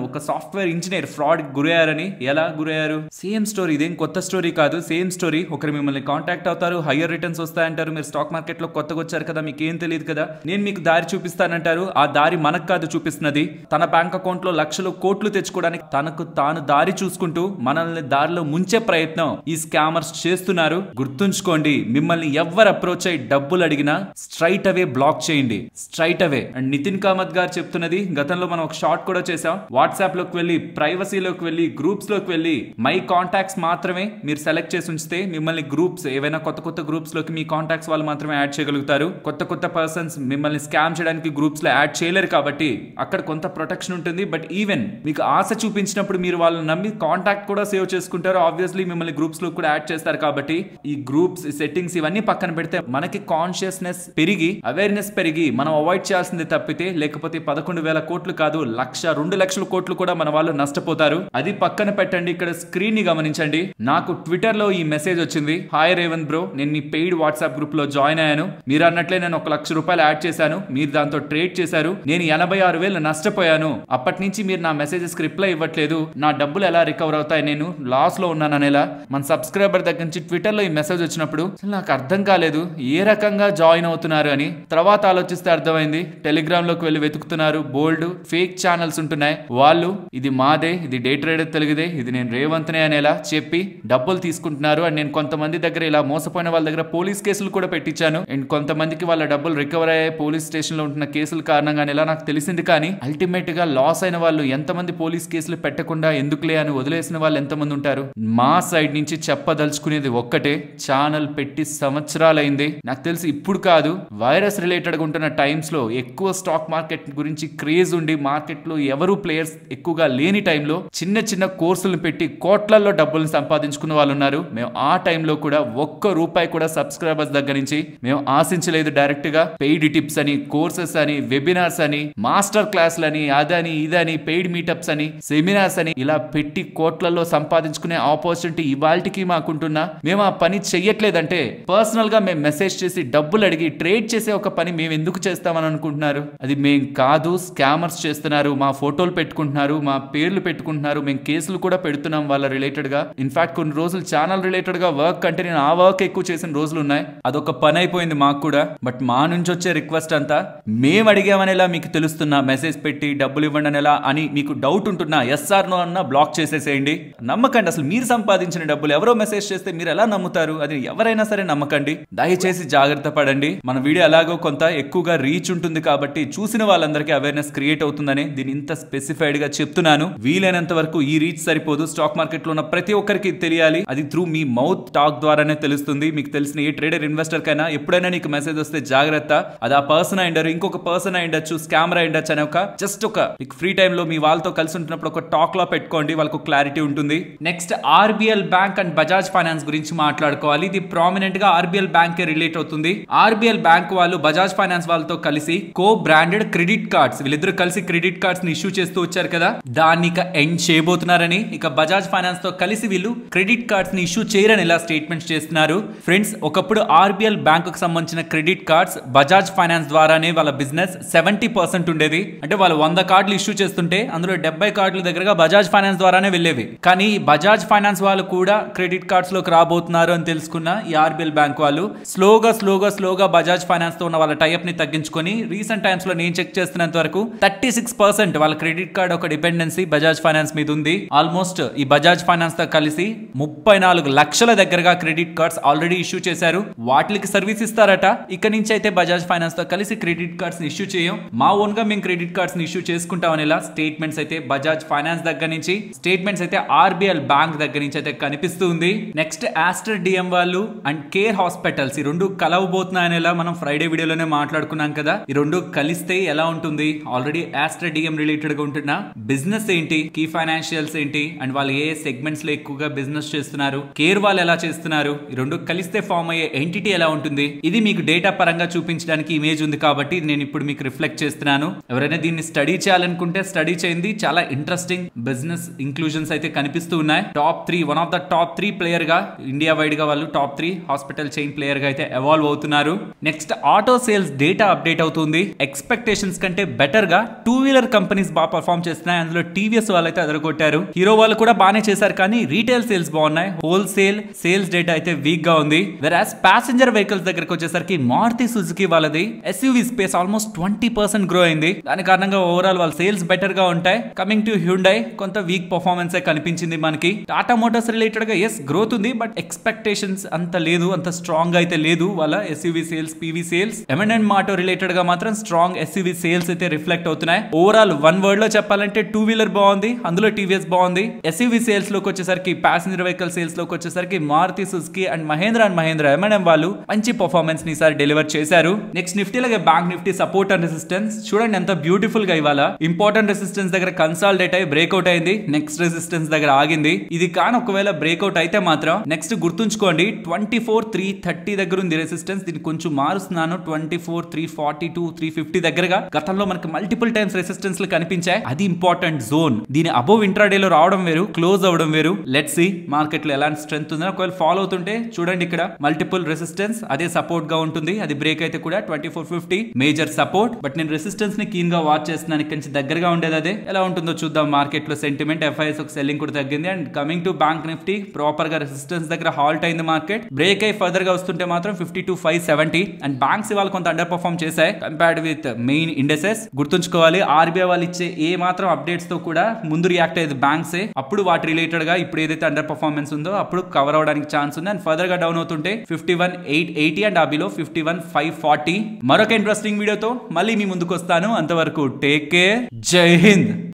Speaker 1: ఒక సాఫ్ట్వేర్ ఇంజనీర్ ఫ్రాడ్ గురయ్యారని. ఎలా గురయ్యారు? సేమ్ స్టోరీ, ఇదేం కొత్త స్టోరీ కాదు, సేమ్ స్టోరీ. ఒకరు మిమ్మల్ని కాంటాక్ట్ అవుతారు, హయ్యర్ రిటర్న్స్ వస్తాయంటారు, మీరు స్టాక్ మార్కెట్ లో కొత్తగా వచ్చారు కదా, మీకు ఏం తెలియదు కదా, నేను మీకు దారి చూపిస్తానంటారు. ఆ దారి మనకు కాదు చూపిస్తున్నది, తన బ్యాంక్ అకౌంట్ లో లక్షలు కోట్లు తెచ్చుకోవడానికి తనకు తాను దారి చూసుకుంటూ మనల్ని దారిలో ముంచే ప్రయత్నం ఈ స్కామర్స్ చేస్తున్నారు. గుర్తుంచుకోండి, మిమ్మల్ని ఎవరు అప్రోచ్ అయ్యి డబ్బులు అడిగినా స్ట్రైట్ అవే బ్లాక్ చేయండి, straight away. And Nitin Kamath గారు చెప్తున్నది, గతంలో మనం ఒక షార్ట్ కూడా చేసాం. వాట్సాప్ లోకి వెళ్ళి, ప్రైవసీలోకి వెళ్ళి, గ్రూప్స్ లోకి వెళ్ళి మై కాంటాక్ట్స్ మాత్రమే మీరు సెలెక్ట్ చేసి ఉంచితే మిమ్మల్ని గ్రూప్స్ ఏవైనా కొత్త గ్రూప్స్ లోకి మీ కాంటాక్ట్స్ వాళ్ళు మాత్రమే యాడ్ చేయగలుగుతారు. కొత్త పర్సన్స్ మిమ్మల్ని స్కామ్ చేయడానికి గ్రూప్స్ లో యాడ్ చేయలేరు కాబట్టి అక్కడ కొంత ప్రొటెక్షన్ ఉంటుంది. బట్ ఈవెన్ మీకు ఆశ చూపించినప్పుడు మీరు వాళ్ళని నమ్మి కాంటాక్ట్ కూడా సేవ్ చేసుకుంటారు. ఆబ్వియస్లీ మిమ్మల్ని గ్రూప్స్ లో కూడా యాడ్ చేస్తారు కాబట్టి ఈ గ్రూప్స్ సెట్టింగ్స్ ఇవన్నీ పక్కన పెడితే మనకి కాన్షియస్నెస్ పెరిగి, అవేర్నెస్ పెరిగి మనం అవాయిడ్ చేయాల్సింది తప్పితే, లేకపోతే 11,000 కోట్లు కాదు, 1,02 లక్షల కోట్లు కూడా మన వాళ్ళు నష్టపోతారు. అది పక్కన పెట్టండి. ఇక్కడ స్క్రీన్ ని గమనించండి. నాకు ట్విట్టర్ లో ఈ మెసేజ్ వచ్చింది, హాయ్ రేవంత్ బ్రో, నేను మీ పెయిడ్ వాట్సాప్ గ్రూప్ లో జాయిన్ అయ్యాను. మీరు అన్నట్లే నేను 1,00,000 రూపాయలు యాడ్ చేశాను, మీరు దాంతో ట్రేడ్ చేశారు, నేను 86,000 నష్టపోయాను. అప్పటి నుంచి మీరు నా మెసేజెస్ కి రిప్లై ఇవ్వట్లేదు, నా డబ్బులు ఎలా రికవర్ అవుతాయి, నేను లాస్ లో ఉన్నాను అనేలా మన సబ్స్క్రైబర్ దగ్గర నుంచి ట్విట్టర్ లో ఈ మెసేజ్ వచ్చినప్పుడు నాకు అర్థం కాలేదు ఏ రకంగా జాయిన్ అవుతున్నారు అని. తర్వాత ఆలోచిస్తే అర్థమైంది, టెలిగ్రామ్ లోకి వెళ్ళి వెతుకుతున్నారు, బోల్డ్ ఫేక్ ఛానల్స్ ఉంటున్నాయి, వాళ్ళు ఇది మాదే, ఇది డే ట్రేడర్ తెలుగుదే, ఇది నేను రేవంత్నే అనేలా చెప్పి డబ్బులు తీసుకుంటున్నారు. అండ్ నేను కొంతమంది దగ్గర ఇలా మోసపోయిన వాళ్ళ దగ్గర పోలీస్ కేసులు కూడా పెట్టించాను. అండ్ కొంతమందికి వాళ్ళ డబ్బులు రికవర్ అయ్యాయి పోలీస్ స్టేషన్ లో ఉంటున్న కేసుల కారణంగా ఇలా నాకు తెలిసింది. కానీ అల్టిమేట్ గా లాస్ అయిన వాళ్ళు ఎంతమంది పోలీస్ కేసులు పెట్టకుండా ఎందుకులే అని వదిలేసిన వాళ్ళు ఎంతమంది ఉంటారు. మా సైడ్ నుంచి చెప్పదలుచుకునేది ఒక్కటే, ఛానల్ పెట్టి సంవత్సరాలైంది. నాకు తెలిసి ఇప్పుడు కాదు, వైరస్ రిలేటెడ్ గా ఉంటున్న టైమ్స్ లో ఎక్కువ స్టాక్
Speaker 2: స్టాక్ మార్కెట్ గురించి క్రేజ్ ఉండి మార్కెట్ లో ఎవరు ప్లేయర్స్ ఎక్కువగా లేని టైంలో చిన్న చిన్న కోర్సులను పెట్టి కోట్లలో డబ్బులను సంపాదించుకున్న వాళ్ళు ఉన్నారు. మేము ఆ టైంలో కూడా ₹1 కూడా సబ్స్క్రైబర్స్ దగ్గర నుంచి మేము ఆశించలేదు. డైరెక్ట్ గా పెయిడ్ టిప్స్ అని, కోర్సెస్ అని, వెబినార్స్ అని, మాస్టర్ క్లాసులని, అదని ఇదని, పెయిడ్ మీటప్స్ అని, సెమినార్స్ అని ఇలా పెట్టి కోట్లలో సంపాదించుకునే ఆపర్చునిటీ ఇవాళకి మాకుంటున్నా మేము ఆ పని చెయ్యట్లేదంటే పర్సనల్ గా మేము మెసేజ్ చేసి డబ్బులు అడిగి ట్రేడ్ చేసే ఒక పని మేము ఎందుకు చేస్తామని అనుకుంటున్నారు? అది మేం కాదు, స్కామర్స్ చేస్తున్నారు. మా ఫోటోలు పెట్టుకుంటున్నారు, మా పేర్లు పెట్టుకుంటున్నారు. మేము కేసులు కూడా పెడుతున్నాం వాళ్ళ రిలేటెడ్ గా. ఇన్ఫాక్ట్ కొన్ని రోజులు ఛానల్ రిలేటెడ్ గా వర్క్ అంటే నేను ఆ వర్క్ ఎక్కువ చేసిన రోజులు ఉన్నాయి. అదొక పని అయిపోయింది మాకు కూడా. బట్ మా నుంచి వచ్చే రిక్వెస్ట్ అంతా మేము అడిగామనేలా మీకు తెలుస్తున్నా, మెసేజ్ పెట్టి డబ్బులు ఇవ్వండి అనేలా అని మీకు డౌట్ ఉంటున్నా ఎస్ఆర్ నో అన్న బ్లాక్ చేసేసేయండి. నమ్మకండి. అసలు మీరు సంపాదించిన డబ్బులు ఎవరో మెసేజ్ చేస్తే మీరు ఎలా నమ్ముతారు? అది ఎవరైనా సరే నమ్మకండి. దయచేసి జాగ్రత్త పడండి. మన వీడియో ఎలాగో కొంత ఎక్కువగా రీచ్ ఉంటుంది కాబట్టి చూసిన వాళ్ళందరికీ అవేర్నెస్ క్రియేట్ అవుతుందని దీని ఇంత స్పెసిఫైడ్ గా చెప్తున్నాను. వీలైనంత వరకు ఈ రీచ్ సరిపోదు. స్టాక్ మార్కెట్ లో ఉన్న ప్రతి ఒక్కరికి తెలియాలి. అది త్రూ మీ మౌత్ టాక్ ద్వారానే తెలుస్తుంది. మీకు తెలిసిన ఏ ట్రేడర్ ఇన్వెస్టర్ కైనా ఎప్పుడైనా నీకు మెసేజ్ వస్తే జాగ్రత్త. అది ఆ పర్సన్ అయిండారు, ఇంకొక పర్సన్ అయిండొచ్చు, స్కామర్ అయిండొచ్చు అని జస్ట్ ఒక మీకు ఫ్రీ టైమ్ లో మీ వాళ్ళతో కలిసి ఉంటున్నప్పుడు ఒక టాక్ లో పెట్టుకోండి. వాళ్ళకు క్లారిటీ ఉంటుంది. Next RBL bank and Bajaj finance గురించి మాట్లాడుకోవాలి. ఇది ప్రామినెంట్ గా ఆర్బిఎల్ బ్యాంక్ కే రిలేట్ అవుతుంది. ఆర్బిఎల్ బ్యాంక్ వాళ్ళు బజాజ్ ఫైనాన్స్ వాళ్ళతో కలిసి కో బ్రాండెడ్ క్రెడిట్ కార్డ్స్, వీళ్ళిద్దరు కలిసి క్రెడిట్ కార్డ్స్ ని ఇష్యూ చేస్తూ వచ్చారు కదా, దాన్ని ఇక ఎండ్ చేయబోతున్నారని, ఇక బజాజ్ ఫైనాన్స్ తో కలిసి వీళ్ళు క్రెడిట్ కార్డ్స్ ని ఇష్యూ చేయరని ఇలా స్టేట్మెంట్స్ చేస్తున్నారు. ఫ్రెండ్స్, ఒకప్పుడు ఆర్బిఎల్ బ్యాంక్ కు సంబంధించిన క్రెడిట్ కార్డ్స్ బజాజ్ ఫైనాన్స్ ద్వారానే వాళ్ళ బిజినెస్ 70% ఉండేది. అంటే వాళ్ళు 100 కార్డులు ఇష్యూ చేస్తుంటే అందులో 70 కార్డుల దగ్గరగా బజాజ్ ఫైనాన్స్ ద్వారానే వెళ్ళేవి. కానీ బజాజ్ ఫైనాన్స్ వాళ్ళు కూడా క్రెడిట్ కార్డ్స్ లోకి రాబోతున్నారు అని తెలుసుకున్న ఈ ఆర్బిఎల్ బ్యాంక్ వాళ్ళు స్లోగా బజాజ్ ఫైనాన్స్ తో ఉన్న వాళ్ళ టైప్ ని తగ్గించుకొని రీసెంట్ టైమ్స్ లో నేను చెక్ చేస్తున్నంత వరకు 36% వాళ్ళ క్రెడిట్ కార్డ్ ఒక డిపెండెన్సీ బజాజ్ ఫైనాన్స్ మీద ఉంది. ఆల్మోస్ట్ ఈ బజాజ్ ఫైనాన్స్ తో కలిసి 34 లక్షల దగ్గరగా క్రెడిట్ కార్డ్స్ ఆల్రెడీ ఇష్యూ చేశారు. వాటికి సర్వీస్ ఇస్తారట. ఇక నుంచి అయితే బజాజ్ ఫైనాన్స్ తో కలిసి క్రెడిట్ కార్డ్స్ ని ఇష్యూ చేయం, మా ఓన్ గా మేము క్రెడిట్ కార్డ్స్ ని ఇష్యూ చేసుకుంటామని ఇలా స్టేట్మెంట్స్ అయితే బజాజ్ ఫైనాన్స్ దగ్గర నుంచి, స్టేట్మెంట్స్ అయితే ఆర్బిఎల్ బ్యాంక్ దగ్గర నుంచి అయితే కనిపిస్తుంది. నెక్స్ట్ ఆస్టర్ డిఎం వాళ్ళు అండ్ కేర్ హాస్పిటల్స్ ఈ రెండు కలవబోతున్నాయనేలా మనం ఫ్రైడే వీడియోలోనే మాట్లాడుకున్నాం కదా. ఈ రెండు కలిస్తే ఎలా ఉంటుంది? ఆల్రెడీ ఆస్టర్ డిఎం రిలేటెడ్ గా ఉంటున్న బిజినెస్ ఏంటి, కీ ఫైనాన్షియల్స్ ఏంటి, అండ్ వాళ్ళు ఏ సెగ్మెంట్స్ లో ఎక్కువగా బిజినెస్ చేస్తున్నారు, కేర్ వాళ్ళు ఎలా చేస్తున్నారు, ఈ రెండు కలిస్తే ఫామ్ అయ్యే ఎంటిటీ ఎలా ఉంటుంది, ఇది మీకు డేటా పరంగా చూపించడానికి ఇమేజ్ ఉంది కాబట్టి నేను ఇప్పుడు మీకు రిఫ్లెక్ట్ చేస్తున్నాను. ఎవరైనా దీన్ని స్టడీ చేయాలనుకుంటే స్టడీ చేయండి. చాలా ఇంట్రెస్టింగ్ బిజినెస్ ఇంక్లూజన్స్ అయితే కనిపిస్తూ ఉన్నాయి. Top 3 one of the top 3 player గా ఇండియా వైడ్ గా వాళ్ళు టాప్ 3 హాస్పిటల్ చైన్ ప్లేయర్ గా అయితే ఎవాల్వ్ అవుతున్నారు. Next auto sales data update అవుతుంది. ఎక్స్పెక్టేషన్స్ కంటే బెటర్ గా 2 వీలర్ కంపెనీస్ బాగా పర్ఫామ్ చేస్తున్నాయి. అందులో టీవీఎస్ వాళ్ళు అయితే అదరగొట్టారు. హీరో వాళ్ళు కూడా బాగానే చేశారు, కానీ రీటైల్ సేల్స్ బాగున్నాయి. హోల్సేల్ సేల్స్ డేటా అయితే వీక్ గా ఉంది. వెరాస్ ప్యాసింజర్ వెహికల్స్ దగ్గరకు వచ్చేసరికి మారుతి సుజుకి వాళ్ళది ఎస్యూవీ స్పేస్ ఆల్మోస్ట్ 20% గ్రో అయింది. దాని కారణంగా ఓవరాల్ వాళ్ళ సేల్స్ బెటర్ గా ఉంటాయి. కమింగ్ టు హ్యుండై కొంత వీక్ పర్ఫార్మెన్స్ కనిపించింది మనకి. టాటా మోటార్స్ రిలేటెడ్ గా ఎస్ గ్రోత్ ఉంది, బట్ ఎక్స్పెక్టేషన్స్ అంత లేదు, అంత స్ట్రాంగ్ అయితే లేదు వాళ్ళ SUV sales, PV sales. M&M auto related గా మాత్రం స్ట్రాంగ్ ఎస్యూవీ సేల్స్ అయితే రిఫ్లెక్ట్ అవుతున్నాయి. ఓవరాల్ వన్ వర్డ్ లో చెప్పాలంటే 2 వీలర్ బాగుంది, అందులో టీవీఎస్ బాగుంది. ఎస్యూవీ సేల్స్ లోకి వచ్చేసరికి, ప్యాసింజర్ వెహికల్ సేల్స్ లోకి వచ్చేసరికి Maruti Suzuki and Mahindra M&M వాళ్ళు మంచి పర్ఫార్మెన్స్ ని సార్ డెలివర్ చేశారు. నెక్స్ట్ నిఫ్టీలాగే bank nifty support and resistance చూడండి ఎంత బ్యూటిఫుల్ గా ఇవాళ ఇంపార్టెంట్ రెసిస్టెన్స్ దగ్గర కన్సాలిడేట్ అయ్యి బ్రేక్అవుట్ అయింది. నెక్స్ట్ రెసిస్టెన్స్ దగ్గర ఆగింది. ఇది కానీ ఒకవేళ బ్రేక్అవుట్ అయితే మాత్రం నెక్స్ట్ గుర్తుంచుకోండి 24,330 దగ్గర ఉంది రెసిస్టెన్స్. దీన్ని కొంచెం మారుస్తున్నాను. 24,342, 350 దగ్గరగా గతంలో మనకి మల్టిపుల్ టైమ్స్ రెసిస్టెన్స్ లు కనిపించాయి. అది ఇంపార్టెంట్ జోన్. దీని అబోవ్ ఇంట్రాడే లో రావడం వేరు, క్లోజ్ అవ్వడం వేరు. లెట్స్ సీ మార్కెట్ లో ఎలాంటి స్ట్రెంత్ ఉందో. ఒకవేళ ఫాలో అవుతుంటే చూడండి ఇక్కడ మల్టిపుల్ రెసిస్టెన్స్ అదే సపోర్ట్ గా ఉంటుంది. అది బ్రేక్ అయితే కూడా 2450 మేజర్ సపోర్ట్. బట్ నేను రెసిస్టెన్స్ ని కీన్ గా వాచ్ చేస్తున్నాను. ఇక్కడ నుంచి దగ్గరగా ఉండేది అదే. ఎలా ఉంటుందో చూద్దాం. మార్కెట్ లో సెంటిమెంట్ ఎఫ్ఐఎస్ ఒక సెల్లింగ్ కూడా తగ్గింది. And coming to bank Nifty proper గా రెసిస్టెన్స్ దగ్గర హాల్ట్ అయింది మార్కెట్. బ్రేక్ అయి ఫర్దర్ గా వస్తుంటే మాత్రం 52,570. అండ్ బ్యాంక్స్ వాళ్ళు కొంత అండర్ పర్ఫార్మ్ చేశాయి కంపేర్డ్ విత్ మెయిన్ ఇండెసెస్. గుర్తుంచుకోవాలి ఆర్బీఐ వాళ్ళు ఇచ్చే ఏ మాత్రం అప్డేట్స్ తో కూడా ముందు రియాక్ట్ అయ్యేది బ్యాంక్స్. అప్పుడు వాటి రిలేటెడ్ గా ఇప్పుడు ఏదైతే అండర్ పర్ఫార్మెన్స్ ఉందో అప్పుడు కవర్ అవడానికి ఛాన్స్ ఉంది. అండ్ ఫర్దర్ గా డౌన్ అవుతుంటే 51,880 అండ్ ఆ బిలో 51,540. మరొక ఇంట్రెస్టింగ్ వీడియోతో మళ్ళీ మీ ముందుకు వస్తాను. అంతవరకు టేక్ కేర్. జై హింద్.